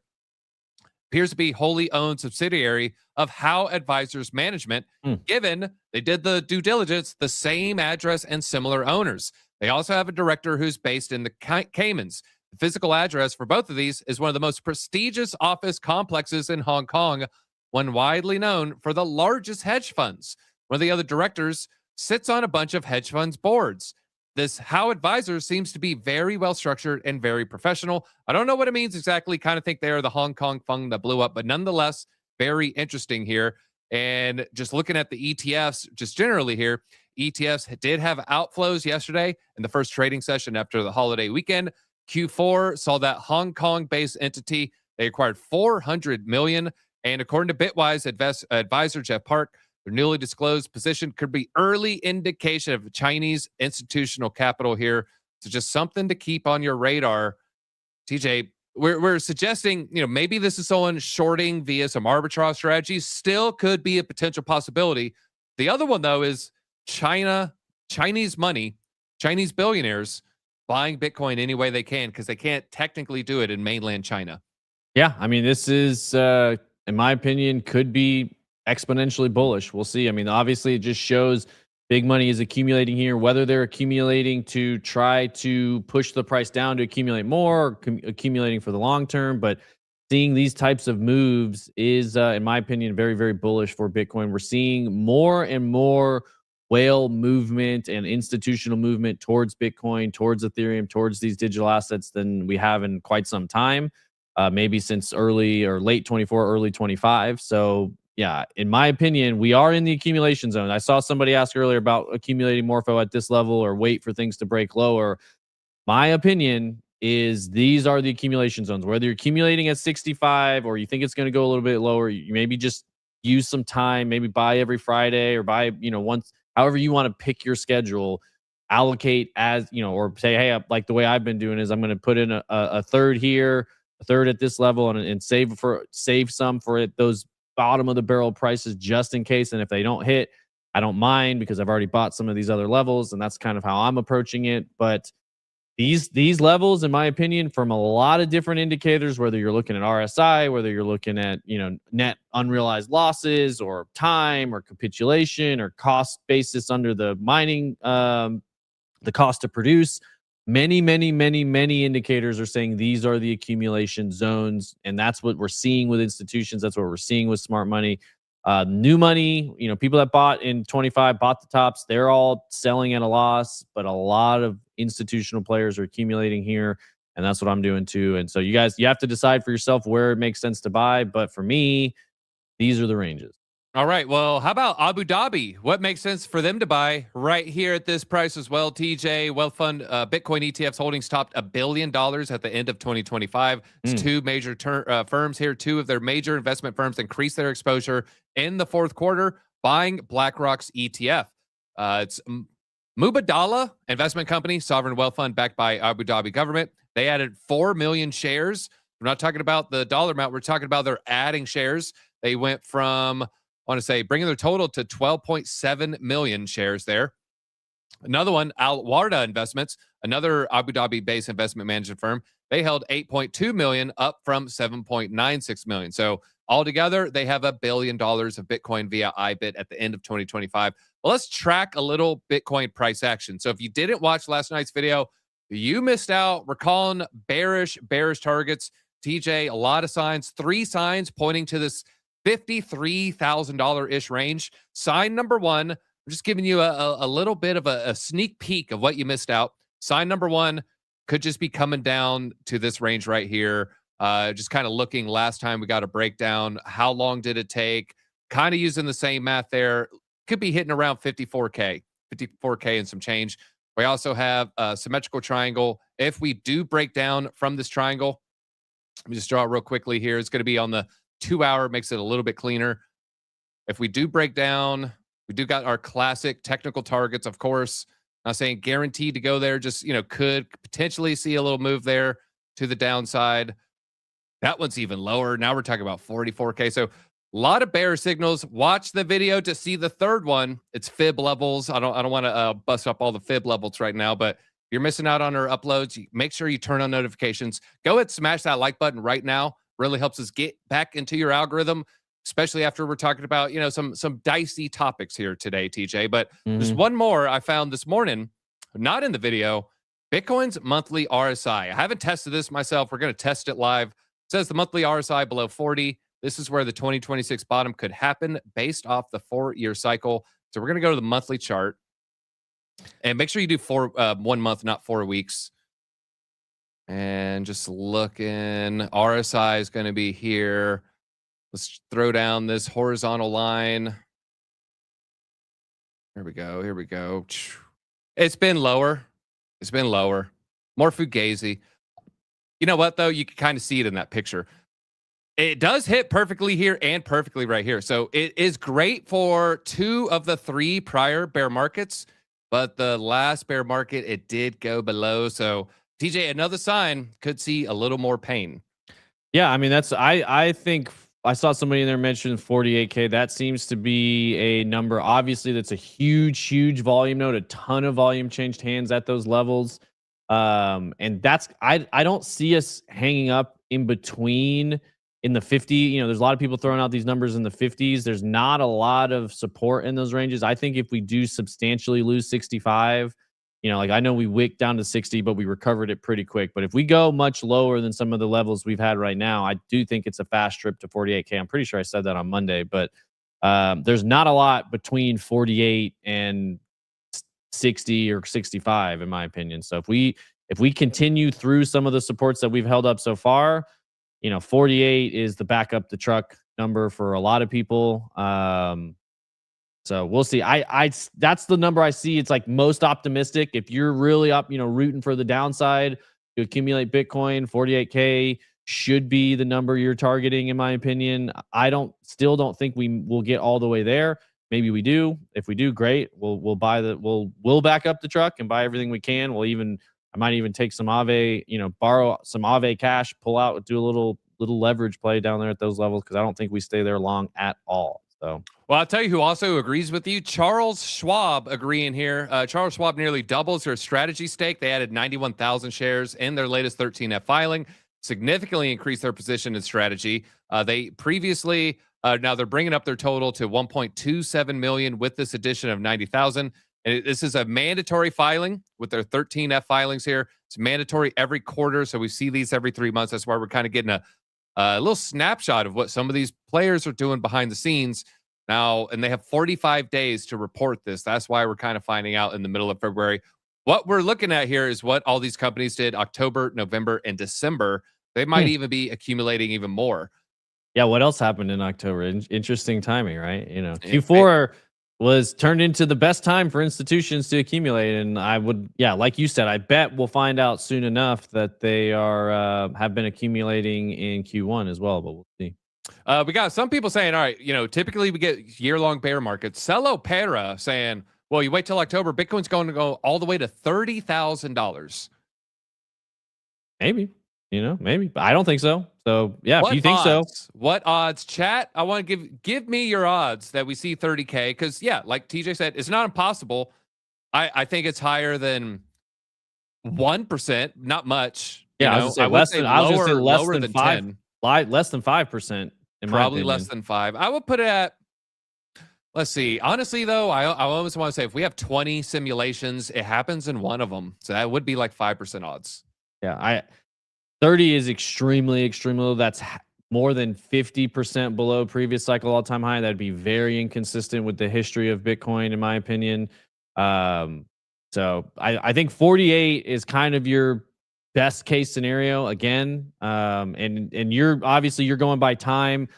appears to be wholly owned subsidiary of How Advisors Management, given they did the due diligence, the same address and similar owners. They also have a director who's based in the Caymans. The physical address for both of these is one of the most prestigious office complexes in Hong Kong, one widely known for the largest hedge funds. One of the other directors sits on a bunch of hedge funds boards. This How Advisors seems to be very well structured and very professional. I don't know what it means exactly. Kind of think they are the Hong Kong fund that blew up, but nonetheless, very interesting here. And just looking at the ETFs, just generally here, ETFs did have outflows yesterday in the first trading session after the holiday weekend. Q4 saw that Hong Kong-based entity. They acquired $400 million. And according to Bitwise advisor Jeff Park, their newly disclosed position could be early indication of Chinese institutional capital here. So just something to keep on your radar. TJ, we're suggesting, maybe this is someone shorting via some arbitrage strategies. Still could be a potential possibility. The other one, though, is Chinese money, Chinese billionaires buying Bitcoin any way they can because they can't technically do it in mainland China. Yeah, I mean, this is, in my opinion, could be exponentially bullish. We'll see. I mean, obviously, it just shows big money is accumulating here, whether they're accumulating to try to push the price down to accumulate more or accumulating for the long term. But seeing these types of moves is, in my opinion, very, very bullish for Bitcoin. We're seeing more and more whale movement and institutional movement towards Bitcoin, towards Ethereum, towards these digital assets than we have in quite some time, maybe since early or late 24, early 25. So yeah, in my opinion, we are in the accumulation zone. I saw somebody ask earlier about accumulating Morpho at this level or wait for things to break lower. My opinion is these are the accumulation zones. Whether you're accumulating at 65 or you think it's going to go a little bit lower, you maybe just use some time, maybe buy every Friday or buy, once, however you want to pick your schedule, allocate as, or say, hey, like the way I've been doing is I'm going to put in a third here, a third at this level and save some for it, those bottom of the barrel prices just in case. And if they don't hit, I don't mind because I've already bought some of these other levels and that's kind of how I'm approaching it. But these levels, in my opinion, from a lot of different indicators, whether you're looking at RSI, whether you're looking at, you know, net unrealized losses or time or capitulation or cost basis under the mining, the cost to produce, many indicators are saying these are the accumulation zones, and that's what we're seeing with institutions. That's what we're seeing with smart money. New money, you know, people that bought in 25 bought the tops, they're all selling at a loss, but a lot of institutional players are accumulating here, and that's what I'm doing too. And so you guys, you have to decide for yourself where it makes sense to buy, but for me, these are the ranges. All right. Well, how about Abu Dhabi? What makes sense for them to buy right here at this price as well? TJ, Wealth Fund, Bitcoin ETFs holdings topped $1 billion at the end of 2025. It's two major firms here. Two of their major investment firms increased their exposure in the fourth quarter, buying BlackRock's ETF. It's Mubadala Investment Company, sovereign wealth fund backed by Abu Dhabi government. They added 4 million shares. We're not talking about the dollar amount. We're talking about they're adding shares. They went from, I want to say, bringing their total to 12.7 million shares there. Another one, Al Warda Investments, another Abu Dhabi-based investment management firm. They held 8.2 million, up from 7.96 million. So altogether, they have $1 billion of Bitcoin via IBIT at the end of 2025. Well, let's track a little Bitcoin price action. So if you didn't watch last night's video, you missed out. We're calling bearish targets. TJ, a lot of signs, 3 signs pointing to this $53,000-ish range. Sign number 1, I'm just giving you a little bit of a sneak peek of what you missed out. Sign number 1 could just be coming down to this range right here. Just kind of looking last time we got a breakdown. How long did it take? Kind of using the same math there. Could be hitting around 54K and some change. We also have a symmetrical triangle. If we do break down from this triangle, let me just draw it real quickly here. It's going to be on the 2-hour, makes it a little bit cleaner. If we do break down, we do got our classic technical targets, of course. Not saying guaranteed to go there, just, you know, could potentially see a little move there to the downside. That one's even lower. Now we're talking about 44K. So a lot of bear signals. Watch the video to see the third one. It's fib levels. I don't want to bust up all the fib levels right now, but if you're missing out on our uploads, make sure you turn on notifications. Go ahead, smash that like button right now. Really helps us get back into your algorithm, especially after we're talking about, you know, some dicey topics here today, TJ. But there's one more I found this morning, not in the video. Bitcoin's monthly RSI. I haven't tested this myself. We're going to test it live. It says the monthly RSI below 40. This is where the 2026 bottom could happen based off the 4-year cycle. So we're going to go to the monthly chart. And make sure you do 1 month, not 4 weeks. And just looking, RSI is going to be here. Let's throw down this horizontal line. Here we go. It's been lower. More fugazi. You know what, though? You can kind of see it in that picture. It does hit perfectly here and perfectly right here. So it is great for 2 of the 3 prior bear markets. But the last bear market, it did go below. So TJ, another sign, could see a little more pain. Yeah, I mean, that's I think I saw somebody in there mention 48K. That seems to be a number. Obviously, that's a huge volume note. A ton of volume changed hands at those levels. And that's I don't see us hanging up in between in the 50. You know, there's a lot of people throwing out these numbers in the 50s. There's not a lot of support in those ranges. I think if we do substantially lose 65, you know, like I know we wicked down to 60, but we recovered it pretty quick. But if we go much lower than some of the levels we've had right now, I do think it's a fast trip to 48K. I'm pretty sure I said that on Monday, but there's not a lot between 48 and 60 or 65, in my opinion. So if we continue through some of the supports that we've held up so far, you know, 48 is the back up the truck number for a lot of people. So we'll see. That's the number I see. It's like most optimistic. If you're really up, you know, rooting for the downside to accumulate Bitcoin, 48K should be the number you're targeting, in my opinion. I still don't think we will get all the way there. Maybe we do. If we do, great. We'll back up the truck and buy everything we can. I might even take some Aave, you know, borrow some Aave cash, pull out, do a little leverage play down there at those levels, because I don't think we stay there long at all. So, well, I'll tell you who also agrees with you. Charles Schwab agreeing here. Charles Schwab nearly doubles their strategy stake. They added 91,000 shares in their latest 13F filing, significantly increased their position in strategy. They previously, now they're bringing up their total to 1.27 million with this addition of 90,000. And this is a mandatory filing with their 13F filings here. It's mandatory every quarter. So we see these every 3 months. That's why we're kind of getting a little snapshot of what some of these players are doing behind the scenes now. And they have 45 days to report this. That's why we're kind of finding out in the middle of February. What we're looking at here is what all these companies did October, November, and December. They might even be accumulating even more. Yeah, what else happened in October? Interesting timing, right? You know, Q4 was turned into the best time for institutions to accumulate, and I would, yeah, like you said, I bet we'll find out soon enough that they are have been accumulating in Q1 as well, but we'll see. We got some people saying, all right, you know, typically we get year-long bear markets. Cello Pera saying, well, you wait till October, Bitcoin's going to go all the way to $30,000. Maybe. You know, maybe, but I don't think so. So yeah, what if you think odds? so, what odds? Chat. I want to give me your odds that we see 30K, because yeah, like TJ said, it's not impossible. I think it's higher than 1%, not much. Yeah, you know? I would say lower than 5, less than 5%. Probably less than 5. I would put it at. Let's see. Honestly, though, I almost want to say if we have 20 simulations, it happens in one of them, so that would be like 5% odds. Yeah, 30 is extremely low. That's more than 50% below previous cycle all-time high. That'd be very inconsistent with the history of Bitcoin, in my opinion. So I think 48 is kind of your best case scenario again. And you're obviously you're going by time.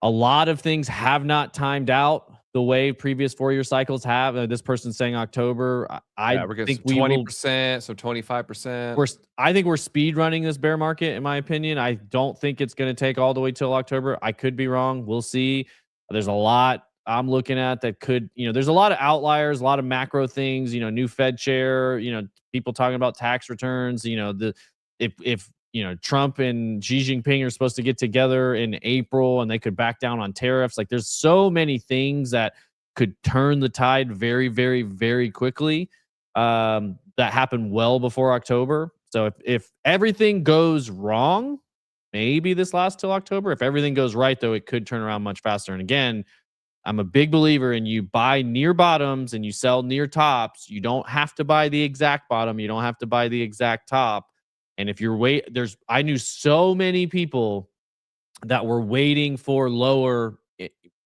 A lot of things have not timed out the way previous 4-year cycles have. This person's saying October. We're think 20%, so 25%. I think we're speed running this bear market, in my opinion. I don't think it's going to take all the way till October. I could be wrong. We'll see. There's a lot I'm looking at that could, you know, there's a lot of outliers, a lot of macro things, you know, new Fed chair, you know, people talking about tax returns, you know, if you know, Trump and Xi Jinping are supposed to get together in April and they could back down on tariffs. Like there's so many things that could turn the tide very, very, very quickly that happened well before October. So if everything goes wrong, maybe this lasts till October. If everything goes right, though, it could turn around much faster. And again, I'm a big believer in you buy near bottoms and you sell near tops. You don't have to buy the exact bottom. You don't have to buy the exact top. And if you're I knew so many people that were waiting for lower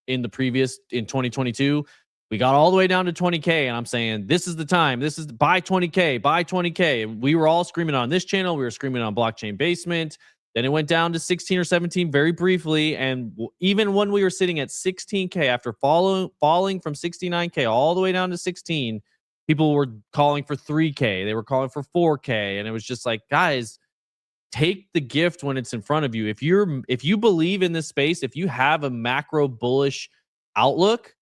in 2022. We got all the way down to 20K, and I'm saying this is the time. This is buy 20K, buy 20K. And we were all screaming on this channel. We were screaming on Blockchain Basement. Then it went down to 16 or 17 very briefly. And even when we were sitting at 16K after falling from 69K all the way down to 16, people were calling for 3K. They were calling for 4K. And it was just like, guys, take the gift when it's in front of you. If you believe in this space, if you have a macro bullish outlook,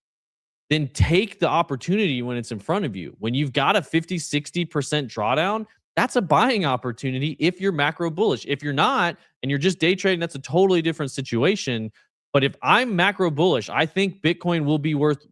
then take the opportunity when it's in front of you. When you've got a 50, 60% drawdown, that's a buying opportunity if you're macro bullish. If you're not, and you're just day trading, that's a totally different situation. But if I'm macro bullish, I think Bitcoin will be worth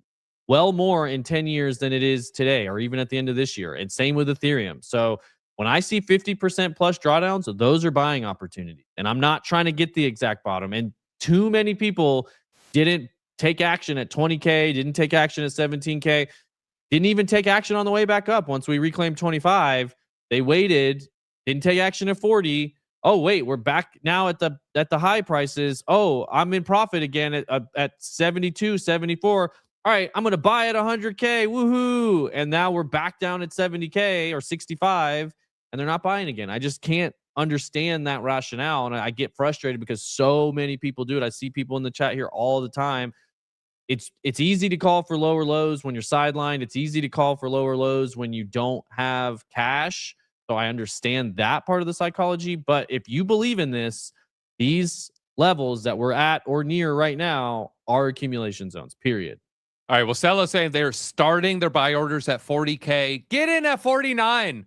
well more in 10 years than it is today, or even at the end of this year. And same with Ethereum. So when I see 50% plus drawdowns, those are buying opportunities. And I'm not trying to get the exact bottom. And too many people didn't take action at 20K, didn't take action at 17K, didn't even take action on the way back up. Once we reclaimed 25, they waited, didn't take action at 40. Oh, wait, we're back now at the high prices. Oh, I'm in profit again at 72, 74. All right, I'm going to buy at 100K. Woohoo. And now we're back down at 70K or 65, and they're not buying again. I just can't understand that rationale. And I get frustrated because so many people do it. I see people in the chat here all the time. It's easy to call for lower lows when you're sidelined. It's easy to call for lower lows when you don't have cash. So I understand that part of the psychology. But if you believe in this, these levels that we're at or near right now are accumulation zones, period. All right. Well, Cella's saying they're starting their buy orders at 40K. Get in at 49.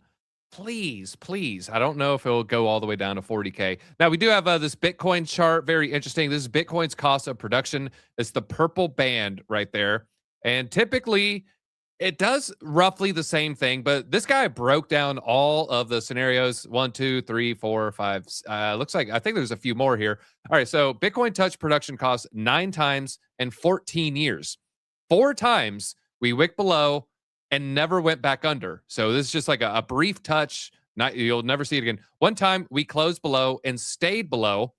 please, please. I don't know if it'll go all the way down to 40K. Now, we do have this Bitcoin chart. Very interesting. This is Bitcoin's cost of production. It's the purple band right there. And typically, it does roughly the same thing, but this guy broke down all of the scenarios. 1, 2, 3, 4, 5. Looks like, I think there's a few more here. All right, so Bitcoin touched production costs 9 times in 14 years. 4 times we wicked below and never went back under. So this is just like a brief touch. You'll never see it again. 1 time we closed below and stayed below.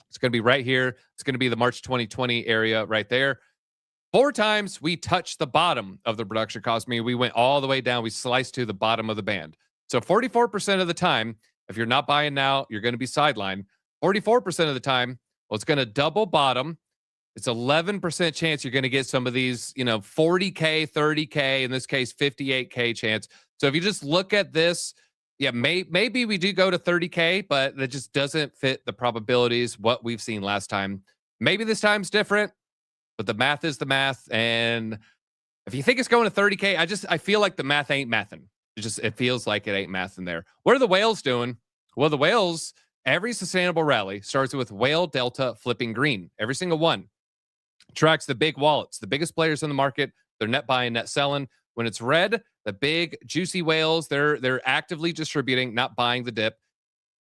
It's going to be right here. It's going to be the March 2020 area right there. 4 times we touched the bottom of the production cost. I mean, we went all the way down. We sliced to the bottom of the band. So 44% of the time, if you're not buying now, you're going to be sidelined. 44% of the time, well, it's going to double bottom. It's 11% chance you're going to get some of these, 40K, 30K, in this case, 58K chance. So if you just look at this, yeah, maybe we do go to 30K, but that just doesn't fit the probabilities, what we've seen last time. Maybe this time's different, but the math is the math. And if you think it's going to 30K, I feel like the math ain't mathing. It feels like it ain't mathing there. What are the whales doing? Well, the whales, every sustainable rally starts with whale delta flipping green. Every single one. Tracks the big wallets, the biggest players in the market. They're net buying, net selling. When it's red, the big juicy whales, they're actively distributing, not buying the dip.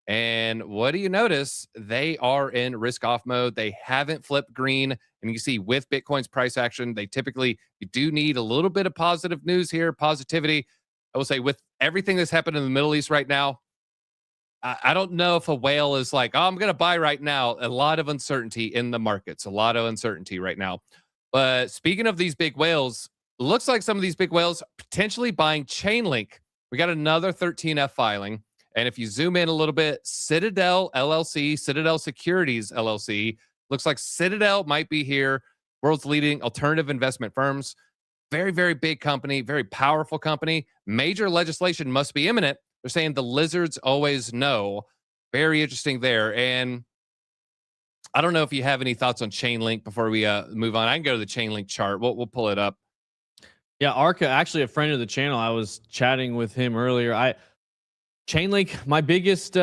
And what do you notice? They are in risk off mode. They haven't flipped green. And you see with Bitcoin's price action, you do need a little bit of positive news here, positivity. I will say with everything that's happened in the Middle East right now, I don't know if a whale is like, oh, I'm going to buy right now. A lot of uncertainty in the markets, a lot of uncertainty right now. But speaking of these big whales, looks like some of these big whales are potentially buying Chainlink. We got another 13F filing. And if you zoom in a little bit, Citadel LLC, Citadel Securities LLC, looks like Citadel might be here. World's leading alternative investment firms. Very, very big company, very powerful company. Major legislation must be imminent. They're saying the lizards always know. Very interesting there. And I don't know if you have any thoughts on Chainlink before we move on. I can go to the Chainlink chart. We'll pull it up. Yeah, Arca, actually a friend of the channel. I was chatting with him earlier. Chainlink, my biggest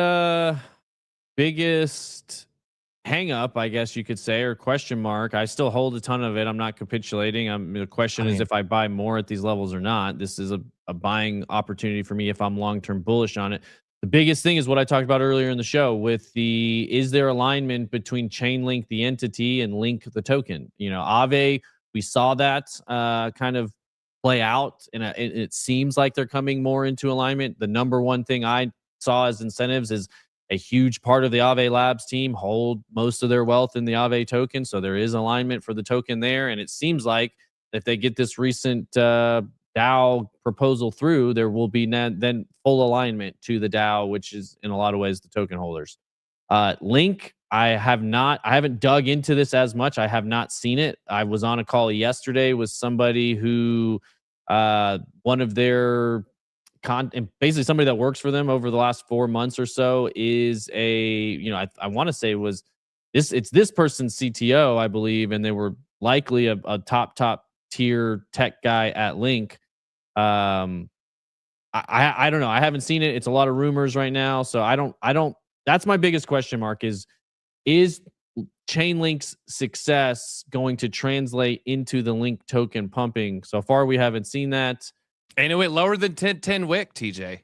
hang up, I guess you could say, or question mark. I still hold a ton of it. I'm not capitulating. The question is if I buy more at these levels or not. This is a buying opportunity for me if I'm long-term bullish on it. The biggest thing is what I talked about earlier in the show with is there alignment between Chainlink, the entity, and Link, the token? Aave, we saw that kind of play out, and it seems like they're coming more into alignment. The number one thing I saw as incentives is a huge part of the Aave Labs team hold most of their wealth in the Aave token. So there is alignment for the token there. And it seems like if they get this recent DAO proposal through, there will be then full alignment to the DAO, which is in a lot of ways the token holders. Link, I haven't dug into this as much. I have not seen it. I was on a call yesterday with somebody who one of their and basically somebody that works for them over the last 4 months or so is I want to say it's this person's CTO, I believe, and they were likely a top tier tech guy at Link. I don't know. I haven't seen it. It's a lot of rumors right now, so I don't. That's my biggest question mark is Chainlink's success going to translate into the Link token pumping? So far, we haven't seen that. And it went lower than 1010 wick, TJ.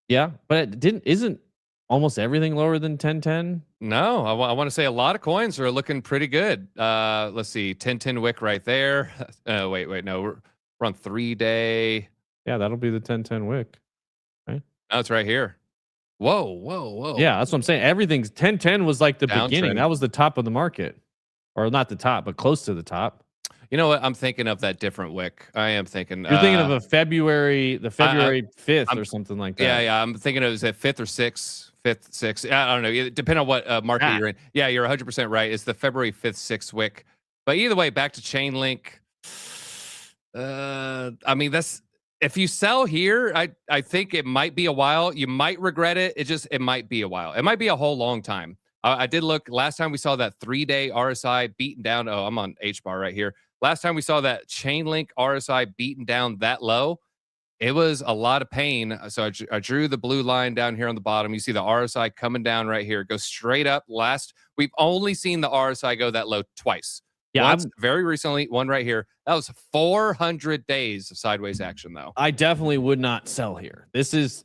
Yeah, but it isn't almost everything lower than 1010? No, I want to say a lot of coins are looking pretty good. Let's see, 1010 wick right there. Wait, no, we're on 3-day. Yeah, that'll be the 1010 wick. Right? No, it's right here. Whoa. Yeah, that's what I'm saying. Everything's 1010 was like the beginning. That was the top of the market. Or not the top, but close to the top. You know what? I'm thinking of that different wick. I am thinking. You're thinking of February 5th or something like that. Yeah. I'm thinking it was at 5th or 6th. 5th, 6th. I don't know. Depending on what market you're in. Yeah, you're 100% right. It's the February 5th, 6th wick. But either way, back to Chainlink. I mean, that's if you sell here, I think it might be a while. You might regret it. It might be a while. It might be a whole long time. I did look last time we saw that 3-day RSI beaten down. Oh, I'm on HBAR right here. Last time we saw that Chainlink RSI beaten down that low, it was a lot of pain. So I drew the blue line down here on the bottom. You see the RSI coming down right here. It goes straight up. We've only seen the RSI go that low twice. Yeah, Once very recently, one right here. That was 400 days of sideways action, though. I definitely would not sell here. This is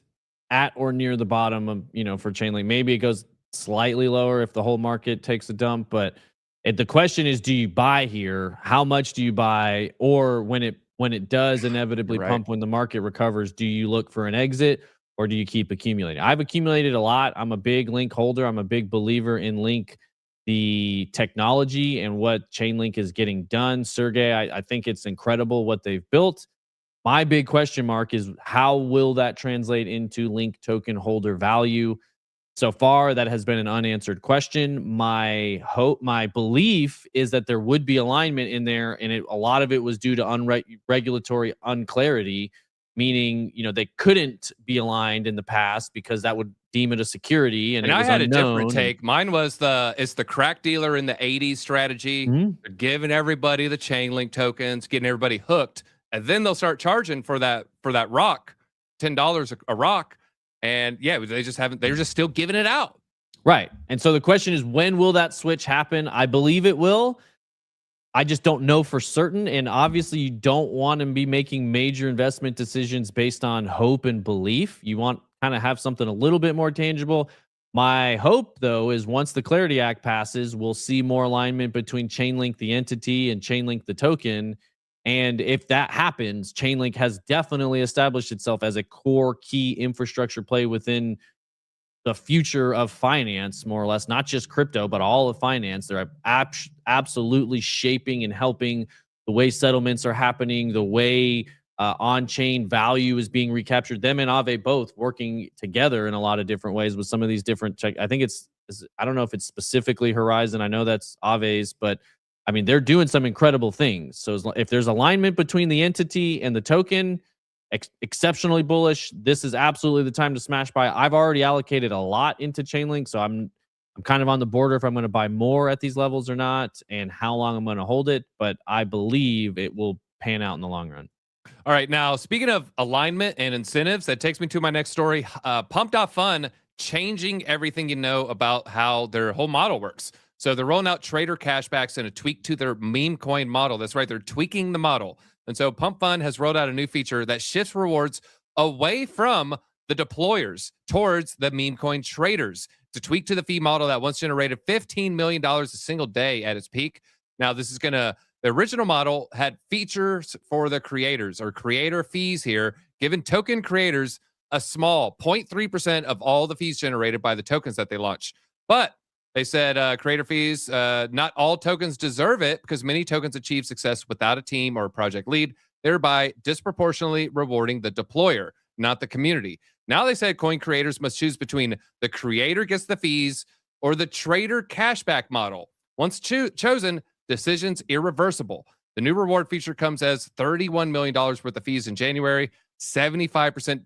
at or near the bottom of, for Chainlink. Maybe it goes slightly lower if the whole market takes a dump, but the question is, do you buy here? How much do you buy? Or when it does inevitably pump, when the market recovers, do you look for an exit or do you keep accumulating? I've accumulated a lot. I'm a big Link holder. I'm a big believer in Link, the technology and what Chainlink is getting done. Sergey, I think it's incredible what they've built. My big question mark is, how will that translate into Link token holder value? So far, that has been an unanswered question. My belief is that there would be alignment in there, and a lot of it was due to regulatory unclarity, meaning they couldn't be aligned in the past because that would deem it a security, and it was I had unknown. a different take. Mine was it's the crack dealer in the 80s strategy, giving everybody the Chainlink tokens, getting everybody hooked, and then they'll start charging for that rock, $10 a rock. And yeah, they just haven't. They're just still giving it out. Right. And so the question is, when will that switch happen? I believe it will. I just don't know for certain. And obviously, you don't want to be making major investment decisions based on hope and belief. You want kind of have something a little bit more tangible. My hope, though, is once the Clarity Act passes, we'll see more alignment between Chainlink, the entity, and Chainlink, the token. And if that happens, Chainlink has definitely established itself as a core key infrastructure play within the future of finance, more or less, not just crypto, but all of finance. They're absolutely shaping and helping the way settlements are happening, the way on-chain value is being recaptured. Them and Aave both working together in a lot of different ways with some of these different I think I don't know if it's specifically Horizon. I know that's Aave's, but I mean, they're doing some incredible things. So if there's alignment between the entity and the token, exceptionally bullish. This is absolutely the time to smash buy. I've already allocated a lot into Chainlink, so I'm kind of on the border if I'm going to buy more at these levels or not, and how long I'm going to hold it. But I believe it will pan out in the long run. All right, now speaking of alignment and incentives, that takes me to my next story. Pump.fun changing everything you know about how their whole model works. So they're rolling out trader cashbacks and a tweak to their Memecoin model. That's right, they're tweaking the model. And so Pump.fun has rolled out a new feature that shifts rewards away from the deployers towards the Memecoin traders. It's a tweak to the fee model that once generated $15 million a single day at its peak. Now, the original model had features for the creators, or creator fees here, giving token creators a small 0.3% of all the fees generated by the tokens that they launch. But they said creator fees, not all tokens deserve it because many tokens achieve success without a team or a project lead, thereby disproportionately rewarding the deployer, not the community. Now they said coin creators must choose between the creator gets the fees or the trader cashback model. Once chosen, decisions irreversible. The new reward feature comes as $31 million worth of fees in January, 75%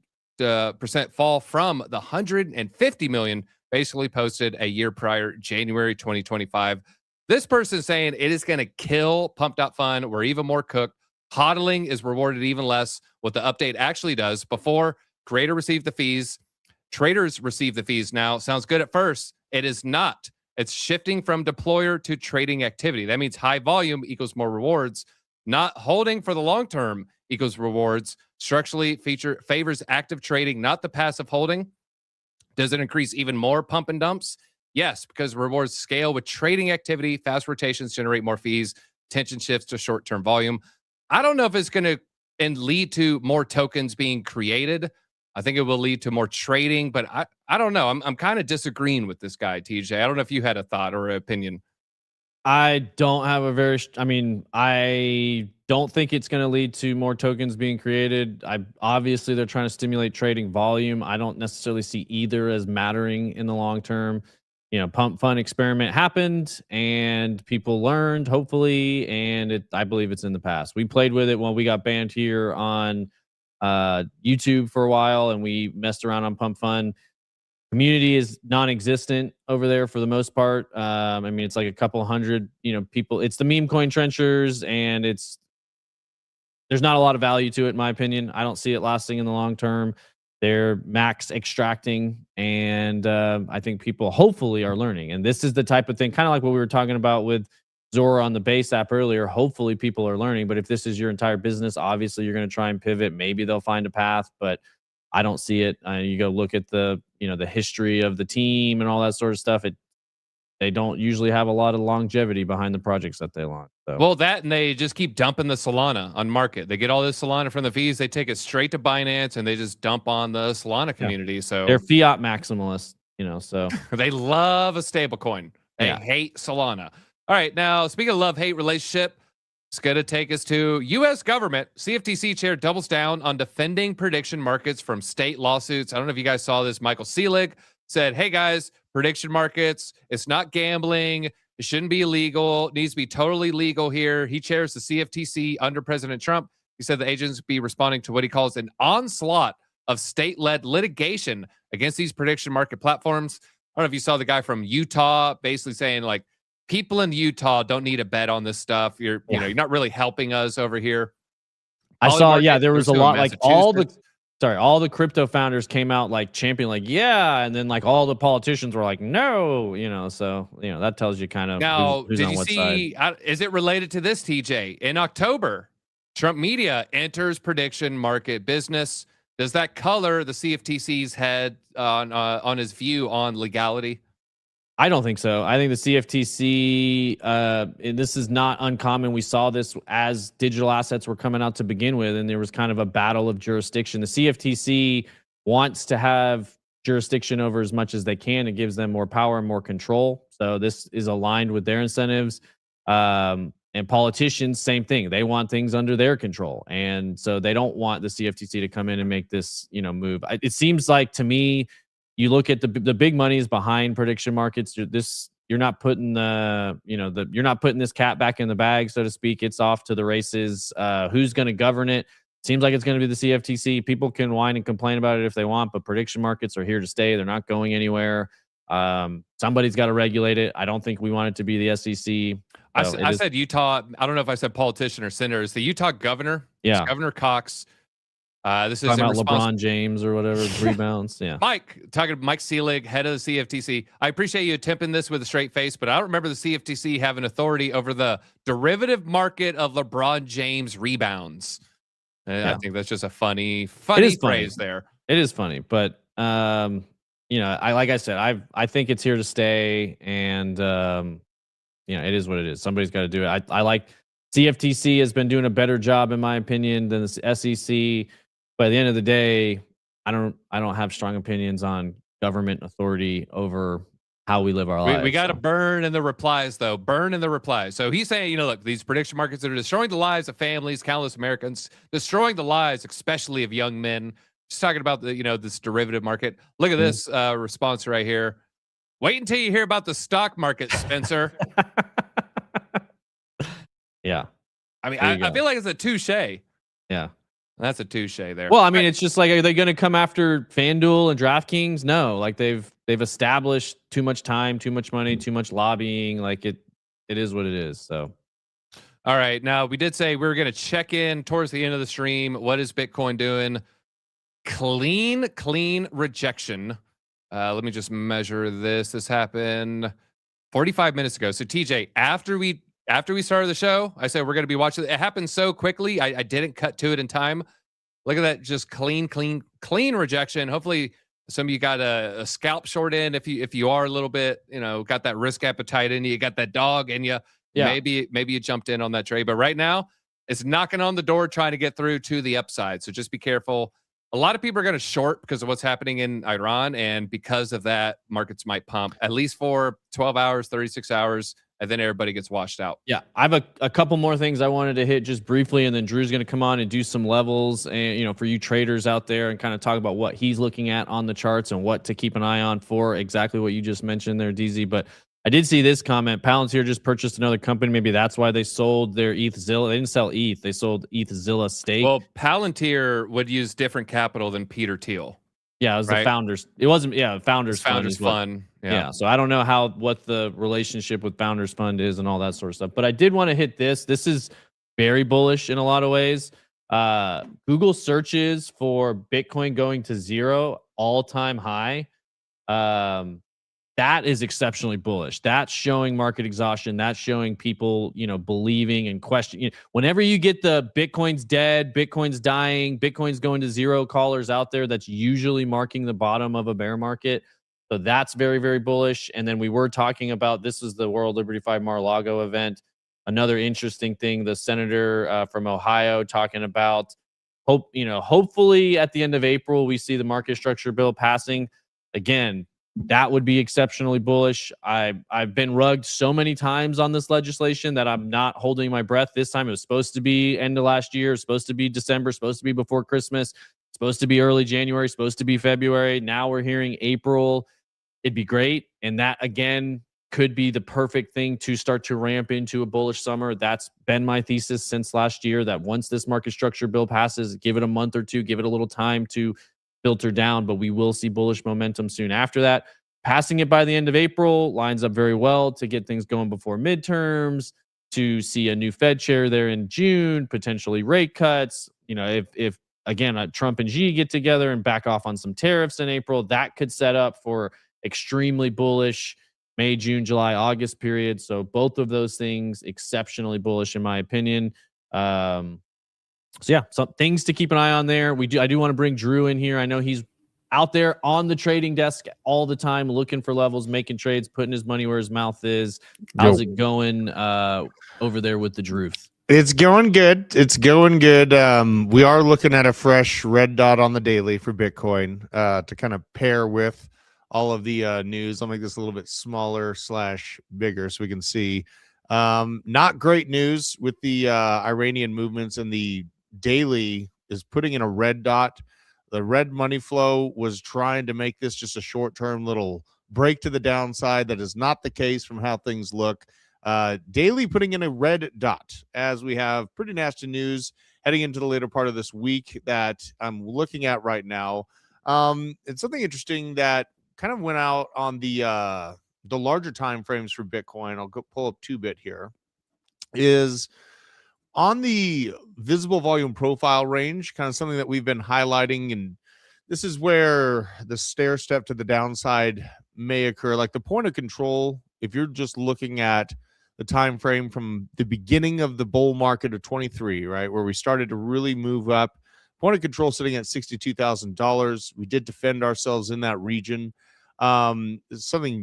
fall from the $150 million basically posted a year prior, January 2025. This person is saying it is going to kill Pump.fun. We're even more cooked. Hodling is rewarded even less. What the update actually does: before, creator received the fees, traders receive the fees. Now, sounds good at first. It is not. It's shifting from deployer to trading activity. That means high volume equals more rewards. Not holding for the long term equals rewards. Structurally favors active trading, not the passive holding. Does it increase even more pump and dumps? Yes, because rewards scale with trading activity. Fast rotations generate more fees. Attention shifts to short-term volume. I don't know if it's going to lead to more tokens being created. I think it will lead to more trading, but I don't know. I'm kind of disagreeing with this guy, TJ. I don't know if you had a thought or an opinion. I don't have I don't think it's going to lead to more tokens being created. Obviously they're trying to stimulate trading volume. I don't necessarily see either as mattering in the long term. Pump.fun experiment happened and people learned, hopefully, and I believe it's in the past. We played with it when we got banned here on YouTube for a while, and we messed around on Pump.fun. Community is non-existent over there for the most part. I mean, it's like a couple hundred, people. It's the Memecoin trenchers, and it's there's not a lot of value to it, in my opinion. I don't see it lasting in the long term. They're max extracting, and I think people hopefully are learning. And this is the type of thing, kind of like what we were talking about with Zora on the base app earlier. Hopefully people are learning, but if this is your entire business, obviously you're going to try and pivot. Maybe they'll find a path, but I don't see it. You go look at the history of the team and all that sort of stuff. They don't usually have a lot of longevity behind the projects that they launch. So. Well, that and they just keep dumping the Solana on market. They get all this Solana from the fees. They take it straight to Binance and they just dump on the Solana community. Yeah. So they're fiat maximalists, so they love a stable coin. They hate Solana. All right. Now, speaking of love-hate relationship, it's going to take us to U.S. government. CFTC chair doubles down on defending prediction markets from state lawsuits. I don't know if you guys saw this. Michael Selig said, hey, guys, prediction markets, it's not gambling. It shouldn't be illegal. It needs to be totally legal here. He chairs the CFTC under President Trump. He said the agents be responding to what he calls an onslaught of state-led litigation against these prediction market platforms. I don't know if you saw the guy from Utah basically saying, like, people in Utah don't need to bet on this stuff. You're not really helping us over here. I saw, there was a lot, like all the crypto founders came out like championing, like, and then like all the politicians were like, no, so, that tells you kind of now, who's did on you what see, side. Is it related to this, TJ? In October, Trump Media enters prediction market business. Does that color the CFTC's head on his view on legality? I don't think so. I think the CFTC, and this is not uncommon. We saw this as digital assets were coming out to begin with, and there was kind of a battle of jurisdiction. The CFTC wants to have jurisdiction over as much as they can. It gives them more power and more control. So this is aligned with their incentives. And politicians, same thing. They want things under their control. And so they don't want the CFTC to come in and make this, move. It seems like, to me, you look at the big money is behind prediction markets. You're not putting you're not putting this cat back in the bag, so to speak. It's off to the races. Who's going to govern it? Seems like it's going to be the CFTC. People can whine and complain about it if they want, but prediction markets are here to stay. They're not going anywhere. Somebody's got to regulate it. I don't think we want it to be the SEC. I said Utah. I don't know if I said politician or senator. It's the Utah governor. Yeah, it's Governor Cox. This is talking about LeBron James or whatever, rebounds. Yeah. Talking to Mike Selig, head of the CFTC. I appreciate you attempting this with a straight face, but I don't remember the CFTC having authority over the derivative market of LeBron James rebounds. I think that's just a funny phrase there. It is funny, but like I said, I think it's here to stay, and it is what it is. Somebody's got to do it. I like CFTC has been doing a better job, in my opinion, than the SEC. But at the end of the day, I don't have strong opinions on government authority over how we live our lives. We got to burn in the replies, though. Burn in the replies. So he's saying, look, these prediction markets are destroying the lives of families, countless Americans, destroying the lives, especially of young men. Just talking about this derivative market. Look at this response right here. Wait until you hear about the stock market, Spencer. Yeah. I mean, I feel like it's a touche. Yeah. That's a touche there. Well, I mean, it's just like, are they going to come after FanDuel and DraftKings? No, like they've established too much time, too much money, too much lobbying. Like it is what it is. So, all right. Now we did say we were going to check in towards the end of the stream. What is Bitcoin doing? Clean rejection. Let me just measure this. This happened 45 minutes ago. So TJ, after we started the show, I said we're going to be watching. It happened so quickly. I didn't cut to it in time. Look at that, just clean rejection. Hopefully, some of you got a scalp short in. If you are a little bit, got that risk appetite in you, you got that dog in you. Yeah. Maybe you jumped in on that trade. But right now, it's knocking on the door, trying to get through to the upside. So just be careful. A lot of people are going to short because of what's happening in Iran, and because of that, markets might pump at least for 12 hours, 36 hours. And then everybody gets washed out. Yeah, I have a couple more things I wanted to hit just briefly, and then Drew's going to come on and do some levels, and for you traders out there, and kind of talk about what he's looking at on the charts and what to keep an eye on for exactly what you just mentioned there, DZ. But I did see this comment. Palantir just purchased another company. Maybe that's why they sold their ETHZilla. They didn't sell ETH. They sold ETHZilla stake. Well, Palantir would use different capital than Peter Thiel. Yeah, it was the founders. It wasn't. Yeah, founders fund. Yeah. So I don't know what the relationship with Founders Fund is and all that sort of stuff. But I did want to hit this. This is very bullish in a lot of ways. Google searches for Bitcoin going to zero, all-time high. That is exceptionally bullish. That's showing market exhaustion. That's showing people, believing and questioning. Whenever you get the Bitcoin's dead, Bitcoin's dying, Bitcoin's going to zero callers out there, that's usually marking the bottom of a bear market. So that's very, very bullish. And then we were talking about, this is the World Liberty 5 Mar-a-Lago event. Another interesting thing, the senator from Ohio talking about hopefully at the end of April, we see the market structure bill passing. Again, that would be exceptionally bullish. I've been rugged so many times on this legislation that I'm not holding my breath. This time it was supposed to be end of last year, supposed to be December, supposed to be before Christmas, supposed to be early January, supposed to be February. Now we're hearing April. It'd be great. And that, again, could be the perfect thing to start to ramp into a bullish summer. That's been my thesis since last year, that once this market structure bill passes, give it a month or two, give it a little time to filter down, but we will see bullish momentum soon after that. Passing it by the end of April lines up very well to get things going before midterms, to see a new Fed chair there in June, potentially rate cuts. If again, Trump and Xi get together and back off on some tariffs in April, that could set up for extremely bullish May, June, July, August period. So both of those things exceptionally bullish in my opinion. So yeah, some things to keep an eye on there. I do want to bring Drew in here. I know he's out there on the trading desk all the time, looking for levels, making trades, putting his money where his mouth is. How's it going over there with the Druth? It's going good. It's going good. We are looking at a fresh red dot on the daily for Bitcoin to kind of pair with all of the news. I'll make this a little bit smaller / bigger so we can see. Not great news with the Iranian movements, and the daily is putting in a red dot. The red money flow was trying to make this just a short-term little break to the downside. That is not the case from how things look. Daily putting in a red dot as we have pretty nasty news heading into the later part of this week that I'm looking at right now. It's something interesting that kind of went out on the larger time frames for Bitcoin. I'll go pull up 2-bit here. Is on the visible volume profile range, kind of something that we've been highlighting, and this is where the stair step to the downside may occur. Like the point of control, if you're just looking at the time frame from the beginning of the bull market of 23, right, where we started to really move up, point of control sitting at $62,000. We did defend ourselves in that region. Something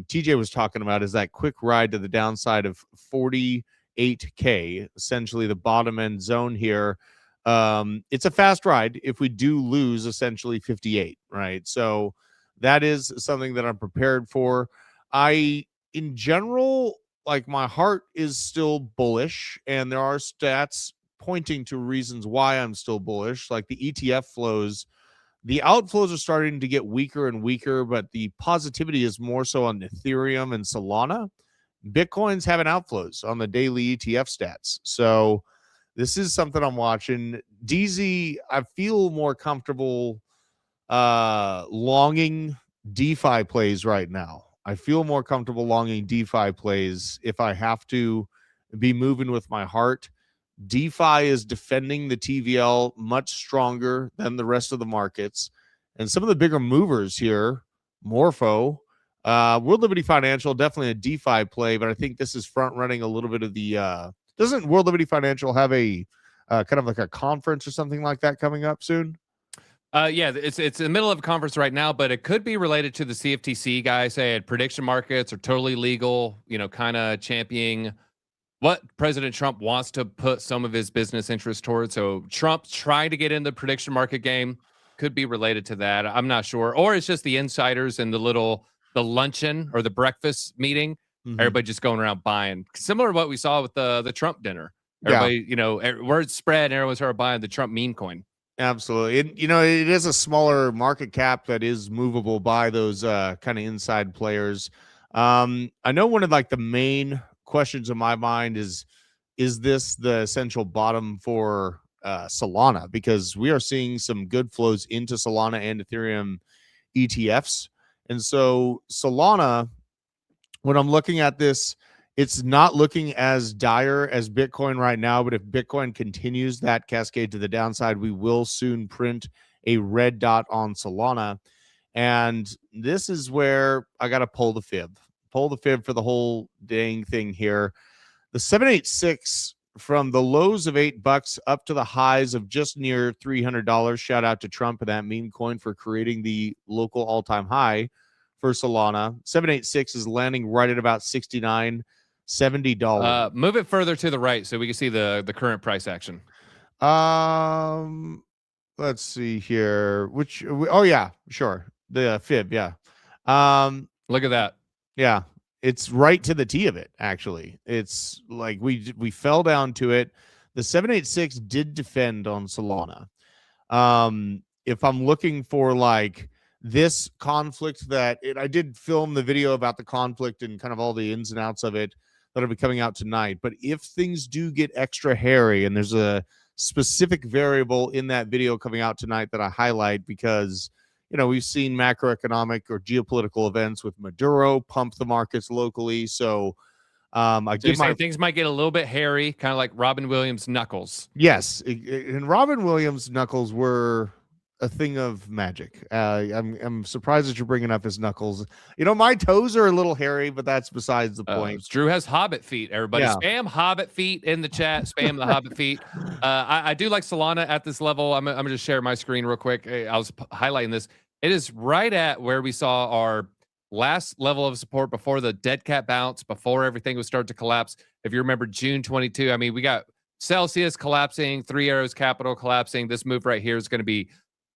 TJ was talking about is that quick ride to the downside of 48K, essentially the bottom end zone here. It's a fast ride if we do lose essentially 58, right? So that is something that I'm prepared for. In general, like my heart is still bullish, and there are stats pointing to reasons why I'm still bullish, like the ETF flows. The outflows are starting to get weaker and weaker, but the positivity is more so on Ethereum and Solana. Bitcoin's having outflows on the daily ETF stats. So this is something I'm watching. DZ, I feel more comfortable longing DeFi plays right now. I feel more comfortable longing DeFi plays if I have to be moving with my heart. DeFi is defending the TVL much stronger than the rest of the markets. And some of the bigger movers here, Morpho, World Liberty Financial, definitely a DeFi play, but I think this is front running a little bit of the doesn't World Liberty Financial have a kind of like a conference or something like that coming up soon? Yeah, it's in the middle of a conference right now, but it could be related to the CFTC guys. Saying prediction markets are totally legal, kind of championing what President Trump wants to put some of his business interests towards. So Trump's trying to get in the prediction market game. Could be related to that. I'm not sure. Or it's just the insiders and the luncheon or the breakfast meeting. Mm-hmm. Everybody just going around buying. Similar to what we saw with the Trump dinner. Everybody, word spread, and everyone started buying the Trump meme coin. Absolutely. And, it is a smaller market cap that is movable by those kind of inside players. I know one of the main questions in my mind is this the essential bottom for Solana? Because we are seeing some good flows into Solana and Ethereum ETFs. And so Solana, when I'm looking at this, It's not looking as dire as Bitcoin right now, but if Bitcoin continues that cascade to the downside, we will soon print a red dot on Solana. And this is where I got to pull the fib for the whole dang thing here. The 786 from the lows of $8 up to the highs of just near $300. Shout out to Trump and that meme coin for creating the local all-time high for Solana. 786 is landing right at about $69-70. Move it further to the right so we can see the current price action. Let's see here. Oh yeah, sure. The fib, yeah. Look at that. Yeah. It's right to the T of it, actually. It's like we fell down to it. The 786 did defend on Solana. If I'm looking for like this conflict I did film the video about the conflict and kind of all the ins and outs of it that'll be coming out tonight. But if things do get extra hairy, and there's a specific variable in that video coming out tonight that I highlight because we've seen macroeconomic or geopolitical events with Maduro pump the markets locally. So things might get a little bit hairy, kind of like Robin Williams' knuckles. Yes, and Robin Williams' knuckles were a thing of magic. I'm surprised that you're bringing up his knuckles. My toes are a little hairy, but that's besides the point. Drew has hobbit feet. Everybody, Yeah. spam hobbit feet in the chat. Spam the hobbit feet. I do like Solana at this level. I'm gonna just share my screen real quick. I was highlighting this. It is right at where we saw our last level of support before the dead cat bounce, before everything was starting to collapse. If you remember June 22, I mean, we got Celsius collapsing, Three Arrows Capital collapsing. This move right here is going to be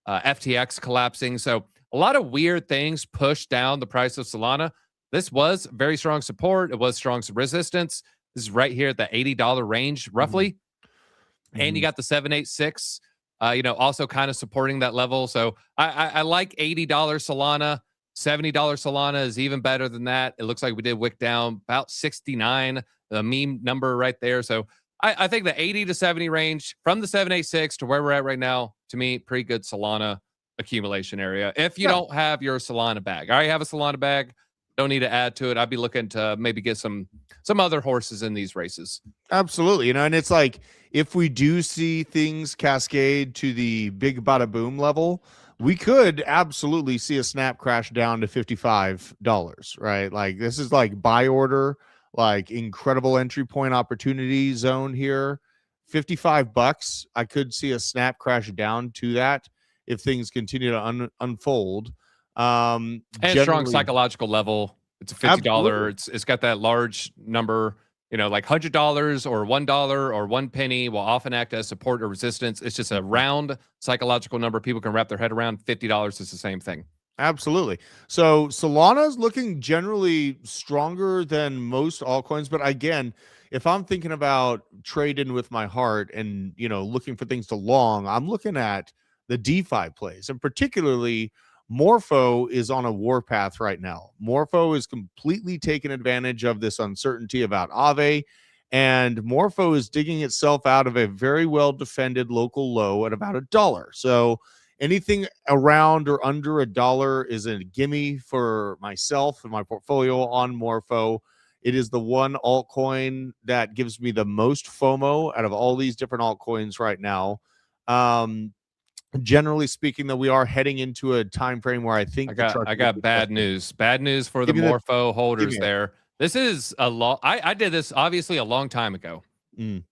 FTX collapsing. So a lot of weird things pushed down the price of Solana. This was very strong support. It was strong resistance. This is right here at the $80 range, roughly. Mm-hmm. And you got the 786, also kind of supporting that level. So I like $80 Solana. $70 Solana is even better than that. It looks like we did wick down about 69, the meme number right there. So I think the 80 to 70 range from the 786 to where we're at right now, to me, pretty good Solana accumulation area. If you don't have your Solana bag, I already have a Solana bag. Don't need to add to it. I'd be looking to maybe get some other horses in these races. Absolutely. And it's like, if we do see things cascade to the big bada boom level, we could absolutely see a snap crash down to $55, right? Like, this is like buy order, like incredible entry point opportunity zone here. $55. I could see a snap crash down to that if things continue to unfold. And strong psychological level. It's a $50. It's got that large number, like $100 or $1 or 1 penny will often act as support or resistance. It's just a round psychological number people can wrap their head around. $50 is the same thing. Absolutely. So Solana is looking generally stronger than most altcoins. But again, if I'm thinking about trading with my heart and, looking for things to long, I'm looking at the DeFi plays, and particularly Morpho is on a warpath right now. Morpho is completely taking advantage of this uncertainty about Aave, and Morpho is digging itself out of a very well defended local low at about $1. So anything around or under $1 is a gimme for myself and my portfolio on Morpho. It is the one altcoin that gives me the most FOMO out of all these different altcoins right now. Generally speaking, though, we are heading into a time frame where I think I got bad news. Bad news for the Morpho holders there. This is a long. I did this obviously a long time ago. I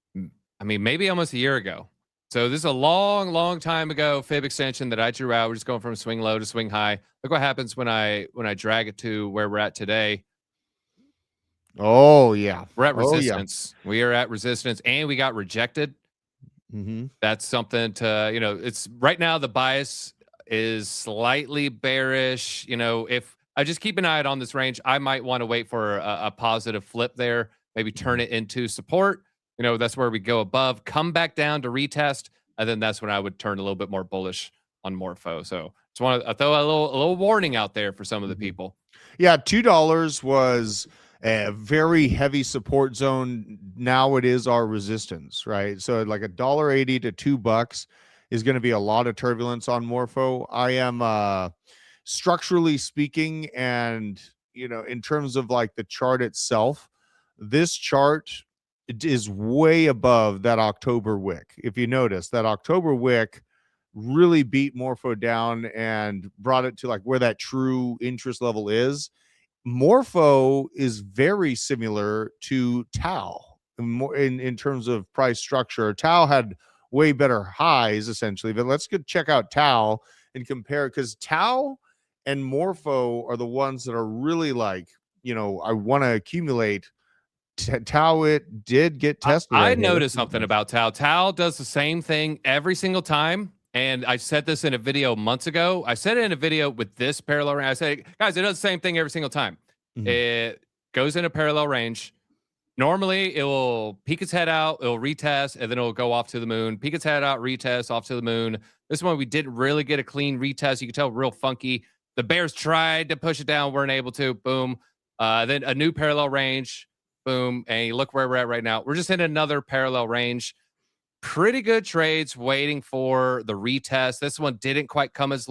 mean, maybe almost a year ago. So this is a long time ago fib extension that I drew out. We're just going from swing low to swing high. Look what happens when I drag it to where we're at today. Oh yeah, we're at resistance. Oh, yeah. We are at resistance, and we got rejected. That's something to, it's right now the bias is slightly bearish. If I just keep an eye out on this range, I might want to wait for a positive flip there, maybe turn it into support. That's where we go above, come back down to retest, and then that's when I would turn a little bit more bullish on Morpho. So just want to throw a little warning out there for some of the people. Yeah, $2 was a very heavy support zone. Now it is our resistance, right? So like $1.80 to $2 is going to be a lot of turbulence on Morpho. I am structurally speaking, and in terms of like the chart itself, this chart it is way above that October wick. If you notice, that October wick really beat Morpho down and brought it to like where that true interest level is. Morpho is very similar to Tau in terms of price structure. Tau had way better highs essentially, but let's go check out Tau and compare, because Tau and Morpho are the ones that are really like, I want to accumulate. Tau, it did get tested. I noticed something about Tau. Tau does the same thing every single time. And I said this in a video months ago. I said it in a video with this parallel range. I said, guys, it does the same thing every single time. It goes in a parallel range. Normally, it will peek its head out, it'll retest, and then it'll go off to the moon. Peek its head out, retest, off to the moon. This one, we didn't really get a clean retest. You can tell real funky. The bears tried to push it down, weren't able to. Boom. Then a new parallel range. Boom. And you look where we're at right now. We're just in another parallel range. Pretty good trades waiting for the retest. This one didn't quite come as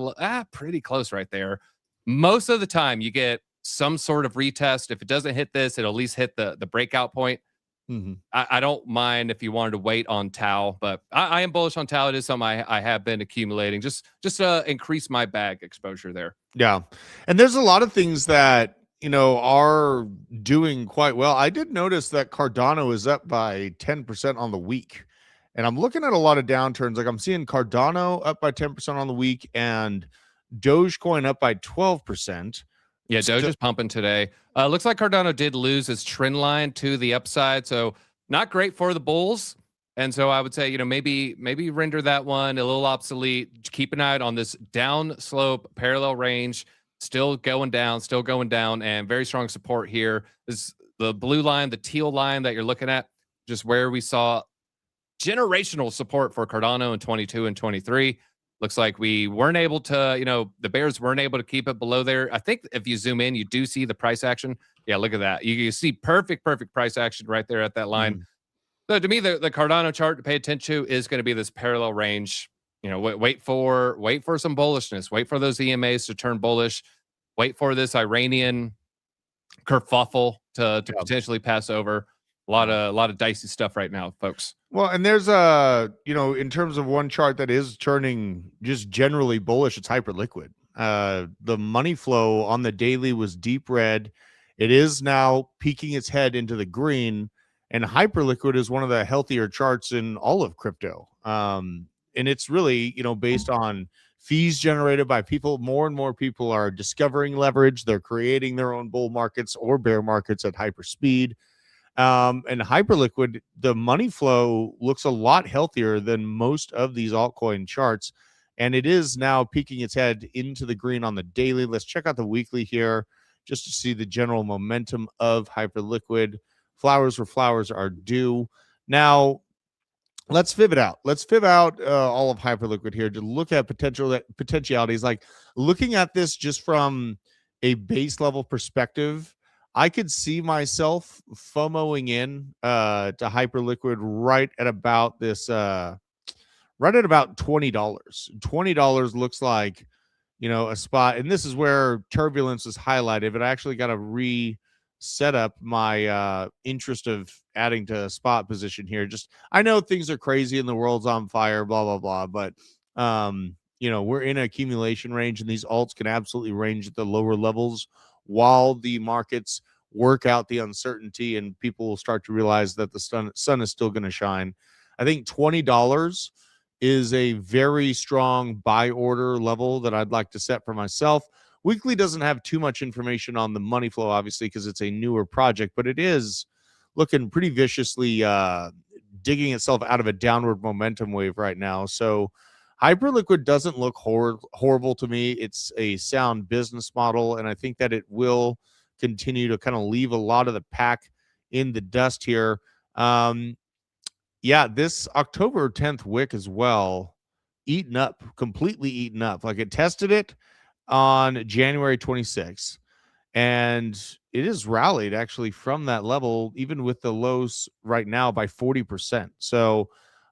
pretty close right there. Most of the time you get some sort of retest. If it doesn't hit this, it'll at least hit the breakout point. I don't mind if you wanted to wait on Tau, but I am bullish on Tau. It is something I have been accumulating just to increase my bag exposure there. Yeah. And there's a lot of things that are doing quite well. I did notice that Cardano is up by 10% on the week. And I'm looking at a lot of downturns. Like I'm seeing Cardano up by 10% on the week and Dogecoin up by 12%. Yeah, Doge is pumping today. Looks like Cardano did lose its trend line to the upside. So not great for the bulls. And so I would say, maybe render that one a little obsolete. Keep an eye on this down slope parallel range. Still going down, and very strong support here. This is the blue line, the teal line that you're looking at, just where we saw generational support for Cardano in 22 and 23. Looks like we weren't able to, the bears weren't able to keep it below there. I think if you zoom in, you do see the price action. Yeah, look at that. You see perfect price action right there at that line. So to me, the Cardano chart to pay attention to is going to be this parallel range. Wait for some bullishness. Wait for those EMAs to turn bullish. Wait for this Iranian kerfuffle to potentially pass over. A lot of dicey stuff right now, folks. Well, and there's in terms of one chart that is turning just generally bullish, it's Hyperliquid. The money flow on the daily was deep red. It is now peeking its head into the green, and Hyperliquid is one of the healthier charts in all of crypto. And it's really, based on fees generated by people. More and more people are discovering leverage. They're creating their own bull markets or bear markets at hyper speed. And Hyperliquid, the money flow looks a lot healthier than most of these altcoin charts. And it is now peeking its head into the green on the daily. Let's check out the weekly here just to see the general momentum of Hyperliquid. Flowers where flowers are due. Now, let's fib it out. Let's fib out all of Hyperliquid here to look at potentialities. Like looking at this just from a base level perspective, I could see myself FOMOing in to Hyperliquid right at about this, right at about $20. $20 looks like, a spot. And this is where turbulence is highlighted, but I actually got to reset up my interest of adding to a spot position here. Just, I know things are crazy and the world's on fire, blah, blah, blah. But, we're in an accumulation range and these alts can absolutely range at the lower levels while the markets work out the uncertainty and people will start to realize that the sun is still going to shine. I think $20 is a very strong buy order level that I'd like to set for myself. Weekly doesn't have too much information on the money flow, obviously, because it's a newer project, but it is looking pretty viciously digging itself out of a downward momentum wave right now. So Hyperliquid doesn't look horrible to me. It's a sound business model, and I think that it will continue to kind of leave a lot of the pack in the dust here. This October 10th wick as well, completely eaten up. Like it tested it on January 26th, and it is rallied actually from that level, even with the lows right now, by 40%. So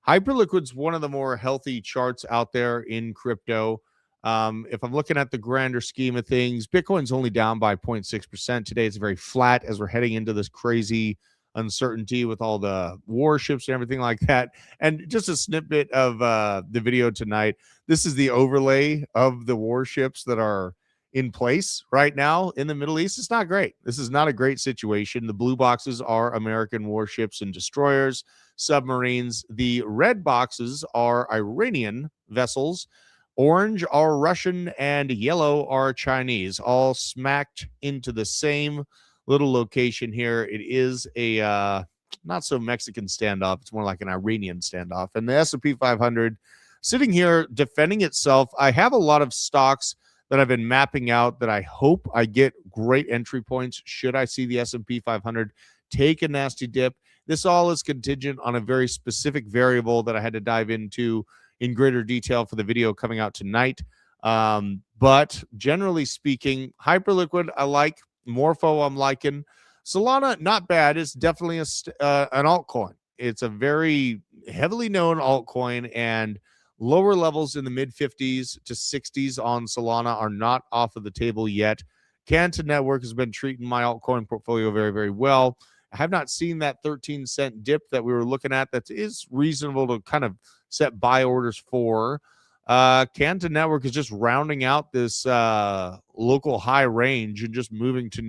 Hyperliquid's one of the more healthy charts out there in crypto. If I'm looking at the grander scheme of things, Bitcoin's only down by 0.6% today. It's very flat as we're heading into this crazy uncertainty with all the warships and everything like that. And just a snippet of the video tonight. This is the overlay of the warships that are in place right now in the Middle East. It's not great. This is not a great situation. The blue boxes are American warships and destroyers, submarines. The red boxes are Iranian vessels. Orange are Russian, and yellow are Chinese, all smacked into the same little location here. It is a not so Mexican standoff. It's more like an Iranian standoff. And the S&P 500 sitting here defending itself. I have a lot of stocks that I've been mapping out that I hope I get great entry points should I see the S&P 500 take a nasty dip. This all is contingent on a very specific variable that I had to dive into in greater detail for the video coming out tonight. But generally speaking, Hyperliquid, I like. Morpho, I'm liking. Solana, not bad. It's definitely an altcoin. It's a very heavily known altcoin, and lower levels in the mid 50s to 60s on Solana are not off of the table yet. Canton Network has been treating my altcoin portfolio very, very well. I have not seen that 13-cent dip that we were looking at. That is reasonable to kind of set buy orders for. Canton Network is just rounding out this local high range and just moving to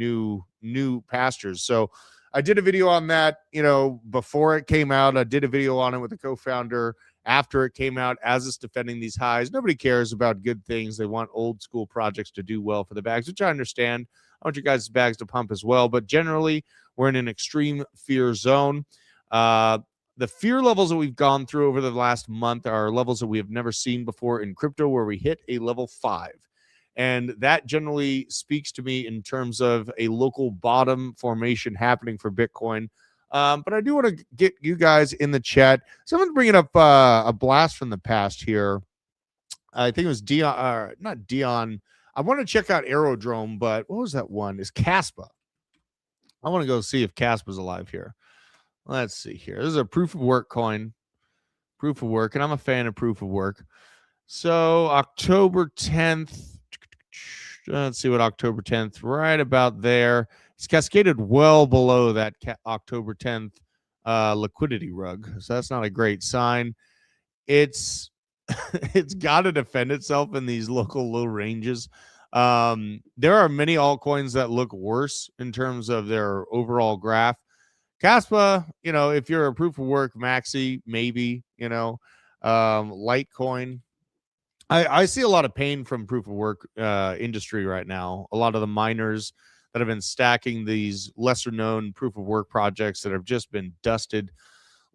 new pastures. So I did a video on that, before it came out. I did a video on it with the co-founder after it came out as it's defending these highs. Nobody cares about good things. They want old school projects to do well for the bags, which I understand. I want you guys' bags to pump as well. But generally, we're in an extreme fear zone. The fear levels that we've gone through over the last month are levels that we have never seen before in crypto, where we hit a level 5. And that generally speaks to me in terms of a local bottom formation happening for Bitcoin. But I do want to get you guys in the chat. Someone's bringing up a blast from the past here. I think it was Dion, not Dion. I want to check out Aerodrome, but what was that one? Is Caspa. I want to go see if Caspa's alive here. Let's see here. This is a proof of work coin. Proof of work. And I'm a fan of proof of work. So October 10th. Let's see what October 10th. Right about there. It's cascaded well below that October 10th liquidity rug. So that's not a great sign. It's got to defend itself in these local low ranges. There are many altcoins that look worse in terms of their overall graph. Caspa, if you're a proof of work maxi, maybe, Litecoin. I see a lot of pain from proof of work industry right now. A lot of the miners that have been stacking these lesser known proof of work projects that have just been dusted.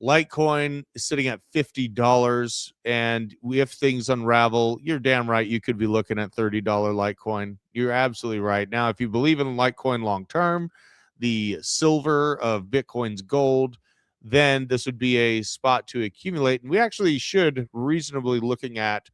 Litecoin is sitting at $50. And if things unravel, you're damn right. You could be looking at $30 Litecoin. You're absolutely right. Now, if you believe in Litecoin long term, the silver of Bitcoin's gold, then this would be a spot to accumulate. And we actually should reasonably looking at,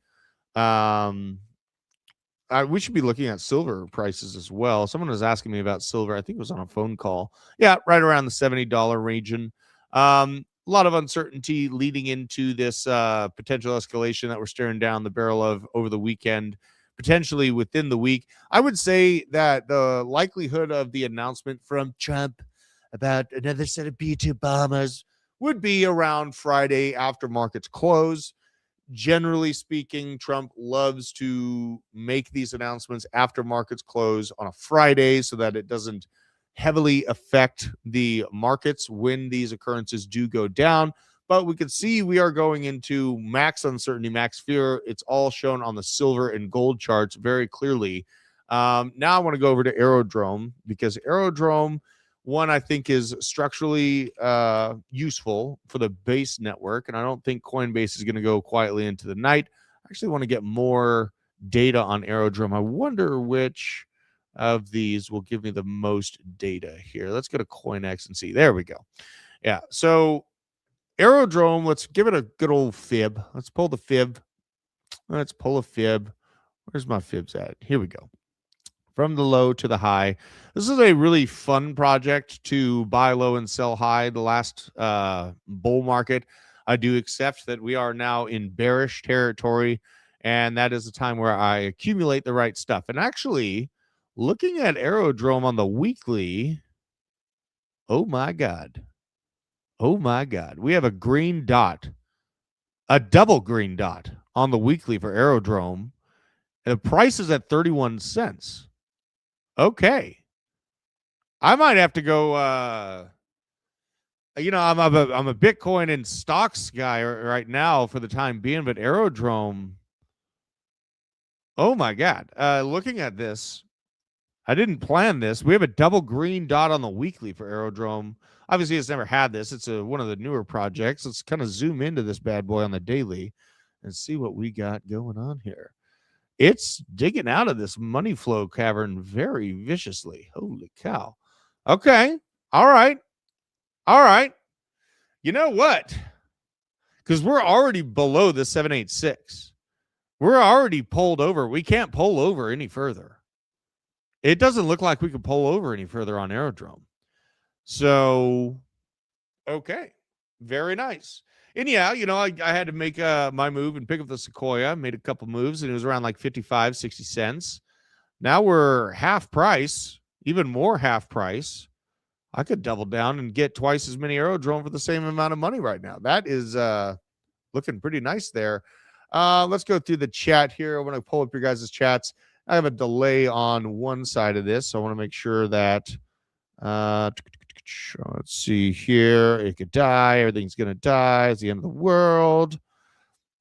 we should be looking at silver prices as well. Someone was asking me about silver. I think it was on a phone call. Yeah, right around the $70 region. A lot of uncertainty leading into this potential escalation that we're staring down the barrel of over the weekend, potentially within the week. I would say that the likelihood of the announcement from Trump about another set of B-2 bombers would be around Friday after markets close. Generally speaking, Trump loves to make these announcements after markets close on a Friday so that it doesn't heavily affect the markets when these occurrences do go down. But we can see we are going into max uncertainty, max fear. It's all shown on the silver and gold charts very clearly. Now I want to go over to Aerodrome, because Aerodrome, one, I think is structurally useful for the base network, and I don't think Coinbase is going to go quietly into the night. I actually want to get more data on Aerodrome. I wonder which of these will give me the most data here. Let's go to CoinX and see. There we go. Yeah, so Aerodrome, let's give it a good old fib. Let's pull the fib. Let's pull a fib. Where's my fibs at? Here we go. From the low to the high. This is a really fun project to buy low and sell high. The last bull market, I do accept that we are now in bearish territory, and that is the time where I accumulate the right stuff. And actually, looking at Aerodrome on the weekly, oh my God. Oh my God. We have a green dot, a double green dot on the weekly for Aerodrome. And the price is at 31 cents. Okay. I might have to go. I'm a Bitcoin and stocks guy right now for the time being, but Aerodrome. Oh my God. Looking at this, I didn't plan this. We have a double green dot on the weekly for Aerodrome. Obviously, it's never had this. It's one of the newer projects. Let's kind of zoom into this bad boy on the daily and see what we got going on here. It's digging out of this money flow cavern very viciously. Holy cow. Okay. All right. All right. You know what? Because we're already below the 786. We're already pulled over. We can't pull over any further. It doesn't look like we could pull over any further on Aerodrome. So, okay. Very nice. And yeah, I had to make my move and pick up the Sequoia. Made a couple moves, and it was around like 55, 60 cents. Now we're half price, even more half price. I could double down and get twice as many Aerodrome for the same amount of money right now. That is looking pretty nice there. Let's go through the chat here. I want to pull up your guys' chats. I have a delay on one side of this, so I want to make sure that let's see here. It could die. Everything's going to die. It's the end of the world.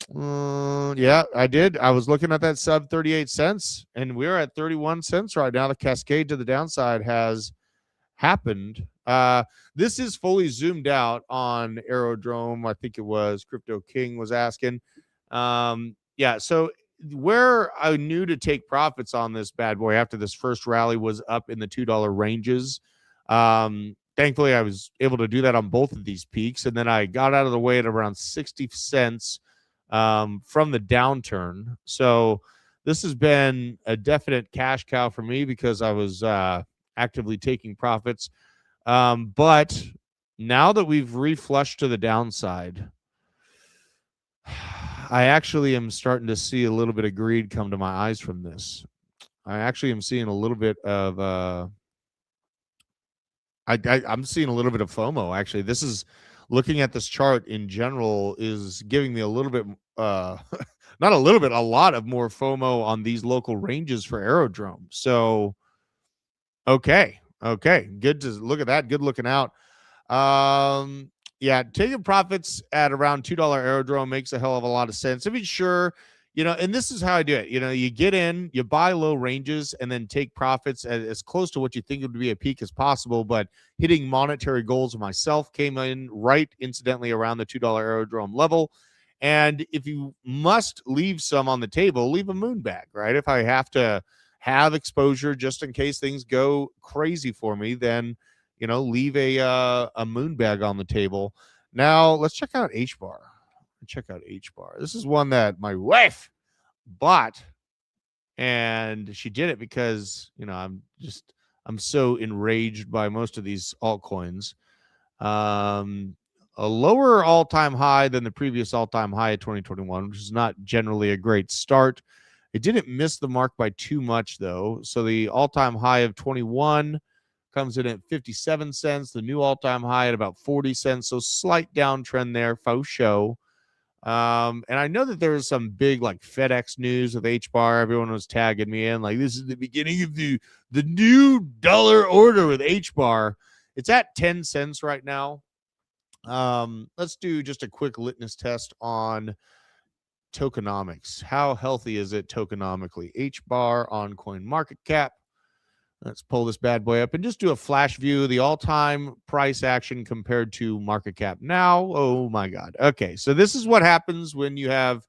Yeah, I did. I was looking at that sub 38 cents, and we're at 31 cents right now. The cascade to the downside has happened. This is fully zoomed out on Aerodrome. I think it was Crypto King was asking. Yeah, so where I knew to take profits on this bad boy after this first rally was up in the $2 ranges. Thankfully, I was able to do that on both of these peaks, and then I got out of the way at around 60 cents from the downturn. So this has been a definite cash cow for me because I was actively taking profits. But now that we've reflushed to the downside, I actually am starting to see a little bit of greed come to my eyes from this. I actually am seeing a little bit of I'm seeing a little bit of FOMO. Actually, this is looking at this chart in general is giving me a little bit not a little bit, a lot of more FOMO on these local ranges for Aerodrome. So okay, good to look at that. Good looking out. Yeah, taking profits at around $2 Aerodrome makes a hell of a lot of sense. I mean, sure, and this is how I do it. You get in, you buy low ranges, and then take profits at as close to what you think would be a peak as possible. But hitting monetary goals myself came in right incidentally around the $2 Aerodrome level. And if you must leave some on the table, leave a moon bag, right? If I have to have exposure just in case things go crazy for me, then leave a moon bag on the table. Now let's check out HBAR. This is one that my wife bought, and she did it because I'm so enraged by most of these altcoins. A lower all-time high than the previous all-time high of 2021, which is not generally a great start. It didn't miss the mark by too much though. So the all-time high of 21 comes in at 57 cents. The new all-time high at about 40 cents. So slight downtrend there, faux show. And I know that there was some big like FedEx news with HBAR. Everyone was tagging me in like this is the beginning of the new dollar order with HBAR. It's at 10 cents right now. Let's do just a quick litmus test on tokenomics. How healthy is it tokenomically? HBAR on CoinMarketCap. Let's pull this bad boy up and just do a flash view of the all-time price action compared to market cap now. Oh my God. Okay, so this is what happens when you have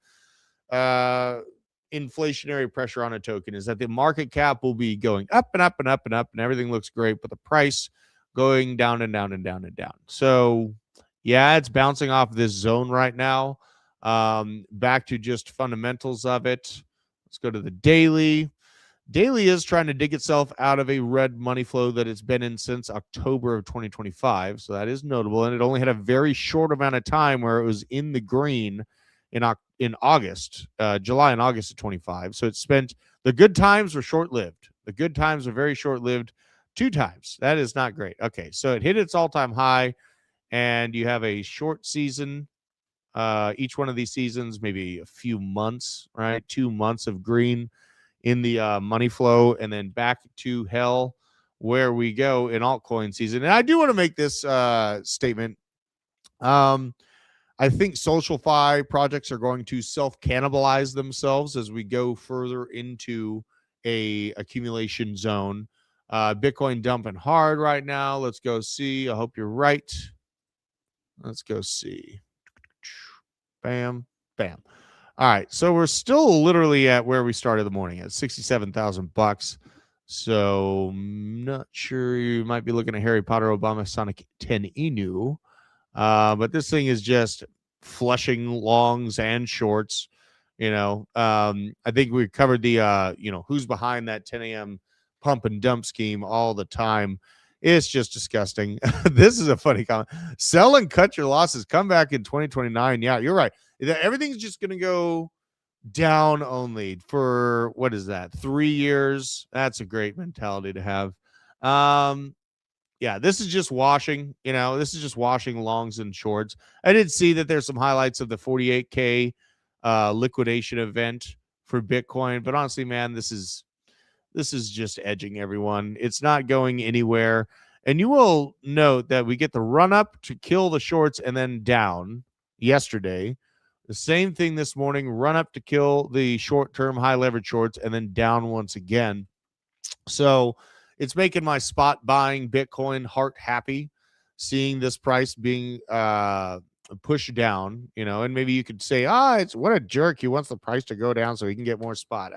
inflationary pressure on a token, is that the market cap will be going up and up and up and up, and everything looks great, but the price going down and down and down and down. So yeah, it's bouncing off this zone right now. Back to just fundamentals of it. Let's go to the daily. Daily is trying to dig itself out of a red money flow that it's been in since October of 2025. So that is notable. And it only had a very short amount of time where it was in the green in August, July and August of 25. So it spent, the good times were short-lived. The good times were very short-lived 2 times. That is not great. Okay, so it hit its all-time high and you have a short season. Each one of these seasons, maybe a few months, right? 2 months of green in the money flow, and then back to hell where we go in altcoin season. And I do want to make this statement. I think SocialFi projects are going to self-cannibalize themselves as we go further into a accumulation zone. Bitcoin dumping hard right now. Let's go see. I hope you're right. Let's go see. Bam, bam. All right, so we're still literally at where we started the morning at $67,000. So not sure, you might be looking at Harry Potter, Obama, Sonic 10 Inu. But this thing is just flushing longs and shorts. I think we covered the who's behind that 10 a.m. pump and dump scheme all the time. It's just disgusting. This is a funny comment. Sell and cut your losses. Come back in 2029. Yeah, you're right. Everything's just going to go down only for, what is that, 3 years? That's a great mentality to have. Yeah, this is just washing. This is just washing longs and shorts. I did see that there's some highlights of the 48K liquidation event for Bitcoin, but honestly, man, this is just edging everyone. It's not going anywhere. And you will note that we get the run up to kill the shorts and then down yesterday. The same thing this morning, run up to kill the short-term high leverage shorts and then down once again. So it's making my spot buying Bitcoin heart happy, seeing this price being pushed down, and maybe you could say, it's what a jerk. He wants the price to go down so he can get more spot.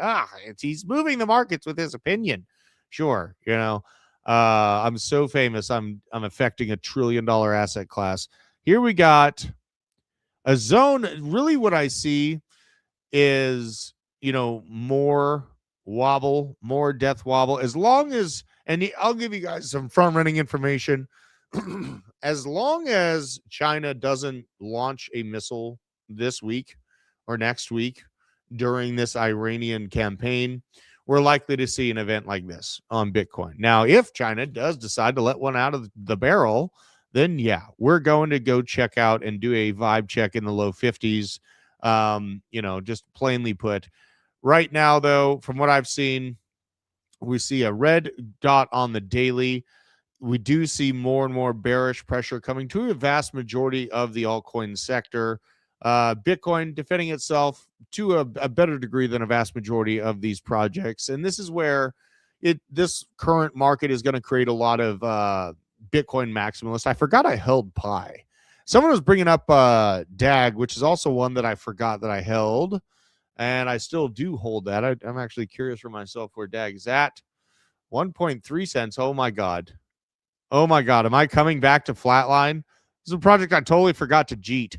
He's moving the markets with his opinion. Sure. I'm so famous. I'm affecting $1 trillion asset class. Here we got a zone. Really what I see is, more wobble, more death wobble, as long as, and I'll give you guys some front running information. As long as China doesn't launch a missile this week or next week during this Iranian campaign, we're likely to see an event like this on Bitcoin. Now, if China does decide to let one out of the barrel, then yeah, we're going to go check out and do a vibe check in the low 50s. Just plainly put. Right now, though, from what I've seen, we see a red dot on the daily. We do see more and more bearish pressure coming to a vast majority of the altcoin sector. Bitcoin defending itself to a better degree than a vast majority of these projects. And this is where this current market is going to create a lot of Bitcoin maximalists. I forgot I held Pi. Someone was bringing up DAG, which is also one that I forgot that I held. And I still do hold that. I'm actually curious for myself where DAG is at. 1.3 cents. Oh, my God. Oh, my God. Am I coming back to Flatline? This is a project I totally forgot to jeet.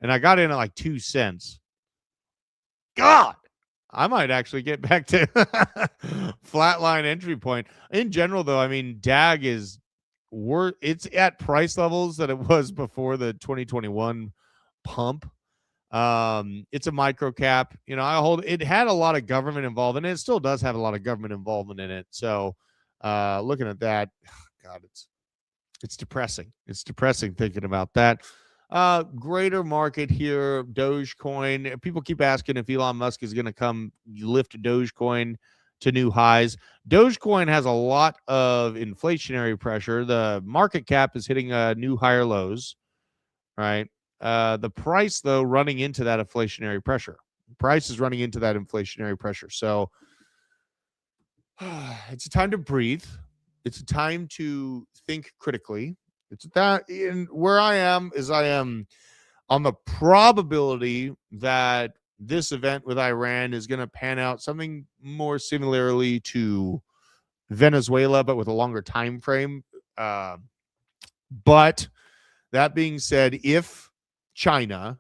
And I got in at like 2 cents. God, I might actually get back to Flatline entry point. In general, though, I memean, DAG is it's at price levels that it was before the 2021 pump. It's a micro cap. It had a lot of government involved, and it still does have a lot of government involvement in it. So looking at that, God, it's depressing. It's depressing thinking about that. Greater market here, Dogecoin. People keep asking if Elon Musk is going to come lift Dogecoin to new highs. Dogecoin has a lot of inflationary pressure. The market cap is hitting new higher lows, right? The price, though, running into that inflationary pressure. Price is running into that inflationary pressure. So it's a time to breathe. It's a time to think critically. It's that in where I am on the probability that this event with Iran is going to pan out something more similarly to Venezuela, but with a longer time frame. But that being said, if China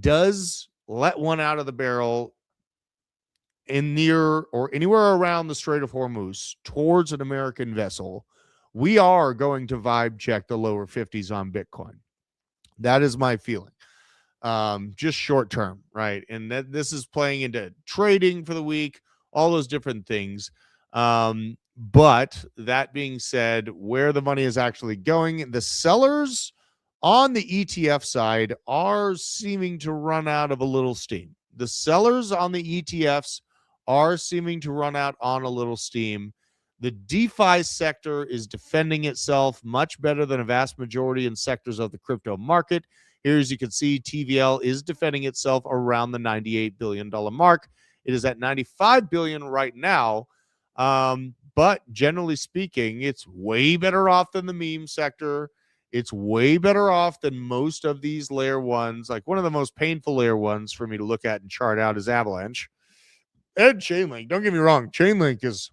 does let one out of the barrel in near or anywhere around the Strait of Hormuz towards an American vessel, we are going to vibe check the lower 50s on Bitcoin. That is my feeling. Just short term, right? And that this is playing into trading for the week, all those different things. But that being said, where the money is actually going, the sellers on the ETF side are seeming to run out of a little steam. The sellers on the ETFs are seeming to run out on a little steam. The DeFi sector is defending itself much better than a vast majority in sectors of the crypto market. Here, as you can see, TVL is defending itself around the $98 billion mark. It is at $95 billion right now. But generally speaking, it's way better off than the meme sector. It's way better off than most of these layer ones. Like one of the most painful layer ones for me to look at and chart out is Avalanche and Chainlink. Don't get me wrong. Chainlink is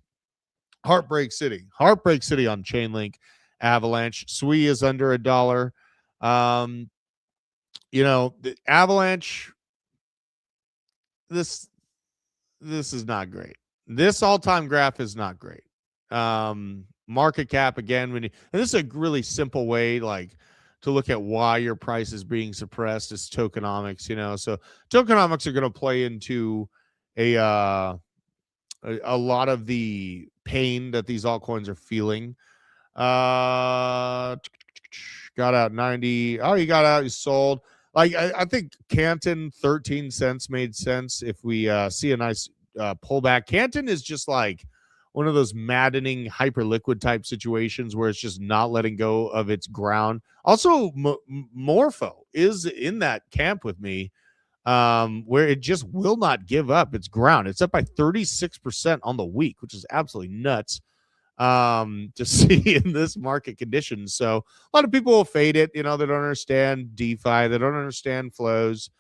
heartbreak city on Chainlink. Avalanche. SWI is under $1. The Avalanche, this is not great. This all-time graph is not great. Market cap again, and this is a really simple way like to look at why your price is being suppressed is tokenomics. So tokenomics are going to play into a lot of the pain that these altcoins are feeling. Got out 90. Oh, he got out. He sold. Like I think Canton 13 cents made sense if we see a nice pullback. Canton is just like one of those maddening Hyperliquid type situations where it's just not letting go of its ground. Also, Morpho is in that camp with me, where it just will not give up its ground. It's up by 36% on the week, which is absolutely nuts to see in this market condition. So a lot of people will fade it. They don't understand DeFi. They don't understand flows.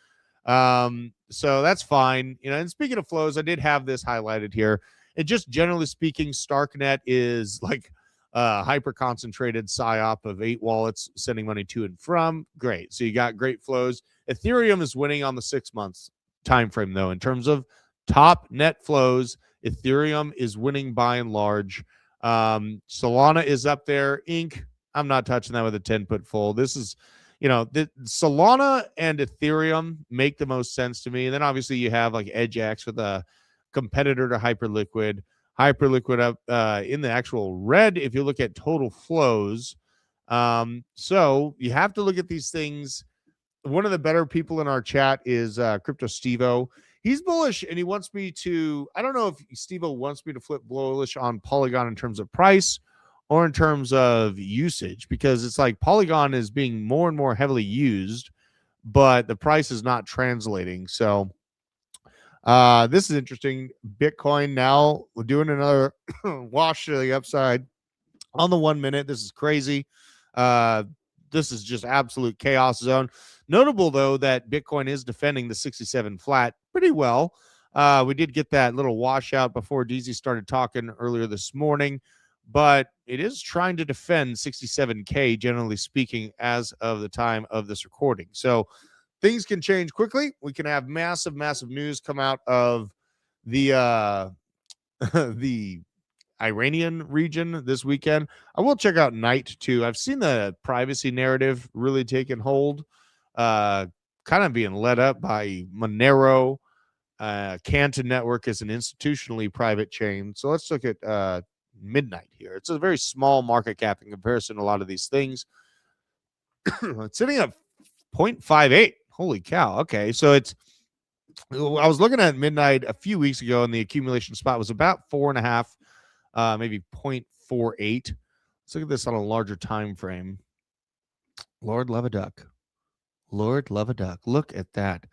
So that's fine. And speaking of flows, I did have this highlighted here. And just generally speaking, Starknet is like a hyper concentrated psyop of 8 wallets sending money to and from. Great. So you got great flows. Ethereum is winning on the 6 months time frame, though. In terms of top net flows, Ethereum is winning by and large. Solana is up there. Inc. I'm not touching that with a 10-foot full. This is, the Solana and Ethereum make the most sense to me. And then obviously you have like EdgeX with a competitor to Hyperliquid. Hyperliquid up in the actual red if you look at total flows. So you have to look at these things. One of the better people in our chat is Crypto Stevo. He's bullish and he wants me to, I don't know if Stevo wants me to flip bullish on Polygon in terms of price or in terms of usage, because it's like Polygon is being more and more heavily used, but the price is not translating. So this is interesting. Bitcoin now we're doing another wash to the upside on the 1 minute. This is crazy. This is just absolute chaos zone. Notable, though, that Bitcoin is defending the 67 flat pretty well. We did get that little washout before DZ started talking earlier this morning, but it is trying to defend 67K, generally speaking, as of the time of this recording. So things can change quickly. We can have massive, massive news come out of the the Iranian region this weekend. I will check out Night too. I've seen the privacy narrative really taking hold, kind of being led up by Monero. Canton Network is an institutionally private chain. So let's look at Midnight here. It's a very small market cap in comparison to a lot of these things. It's sitting at 0.58. Holy cow. Okay. So I was looking at Midnight a few weeks ago and the accumulation spot was about 4.5, maybe 0.48. Let's look at this on a larger time frame. Lord love a duck. Lord love a duck. Look at that.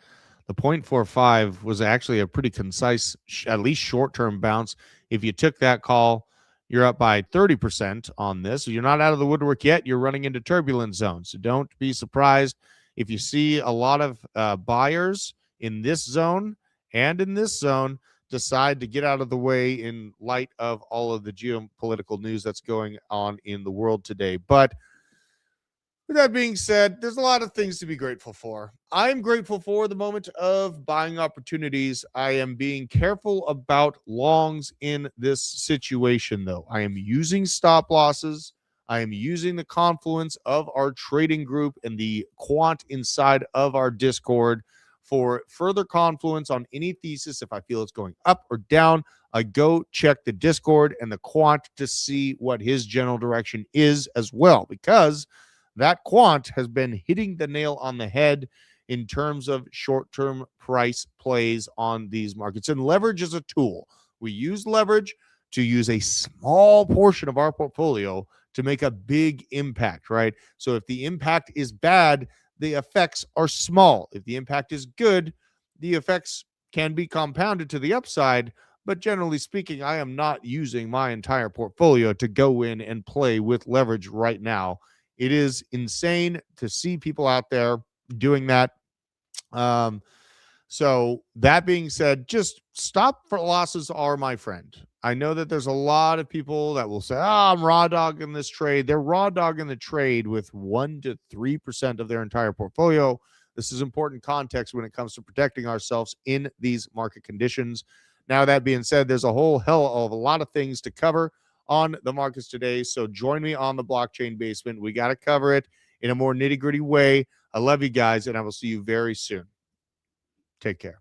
The 0.45 was actually a pretty concise, at least short-term bounce. If you took that call, you're up by 30% on this. So you're not out of the woodwork yet. You're running into turbulence zones. So don't be surprised if you see a lot of buyers in this zone and in this zone decide to get out of the way in light of all of the geopolitical news that's going on in the world today. But with that being said, there's a lot of things to be grateful for. I'm grateful for the moment of buying opportunities. I am being careful about longs in this situation, though. I am using stop losses. I am using the confluence of our trading group and the quant inside of our Discord for further confluence on any thesis. If I feel it's going up or down, I go check the Discord and the quant to see what his general direction is as well, because that quant has been hitting the nail on the head in terms of short-term price plays on these markets. And leverage is a tool. We use leverage to use a small portion of our portfolio to make a big impact, right? So if the impact is bad, the effects are small. If the impact is good, the effects can be compounded to the upside. But generally speaking, I am not using my entire portfolio to go in and play with leverage right now. It is insane to see people out there doing that. So that being said, just stop for losses are my friend. I know that there's a lot of people that will say, oh, I'm raw dogging this trade. They're raw dogging the trade with 1 to 3% of their entire portfolio. This is important context when it comes to protecting ourselves in these market conditions. Now, that being said, there's a whole hell of a lot of things to cover on the markets today. So join me on the blockchain basement. We got to cover it in a more nitty-gritty way. I love you guys, and I will see you very soon. Take care.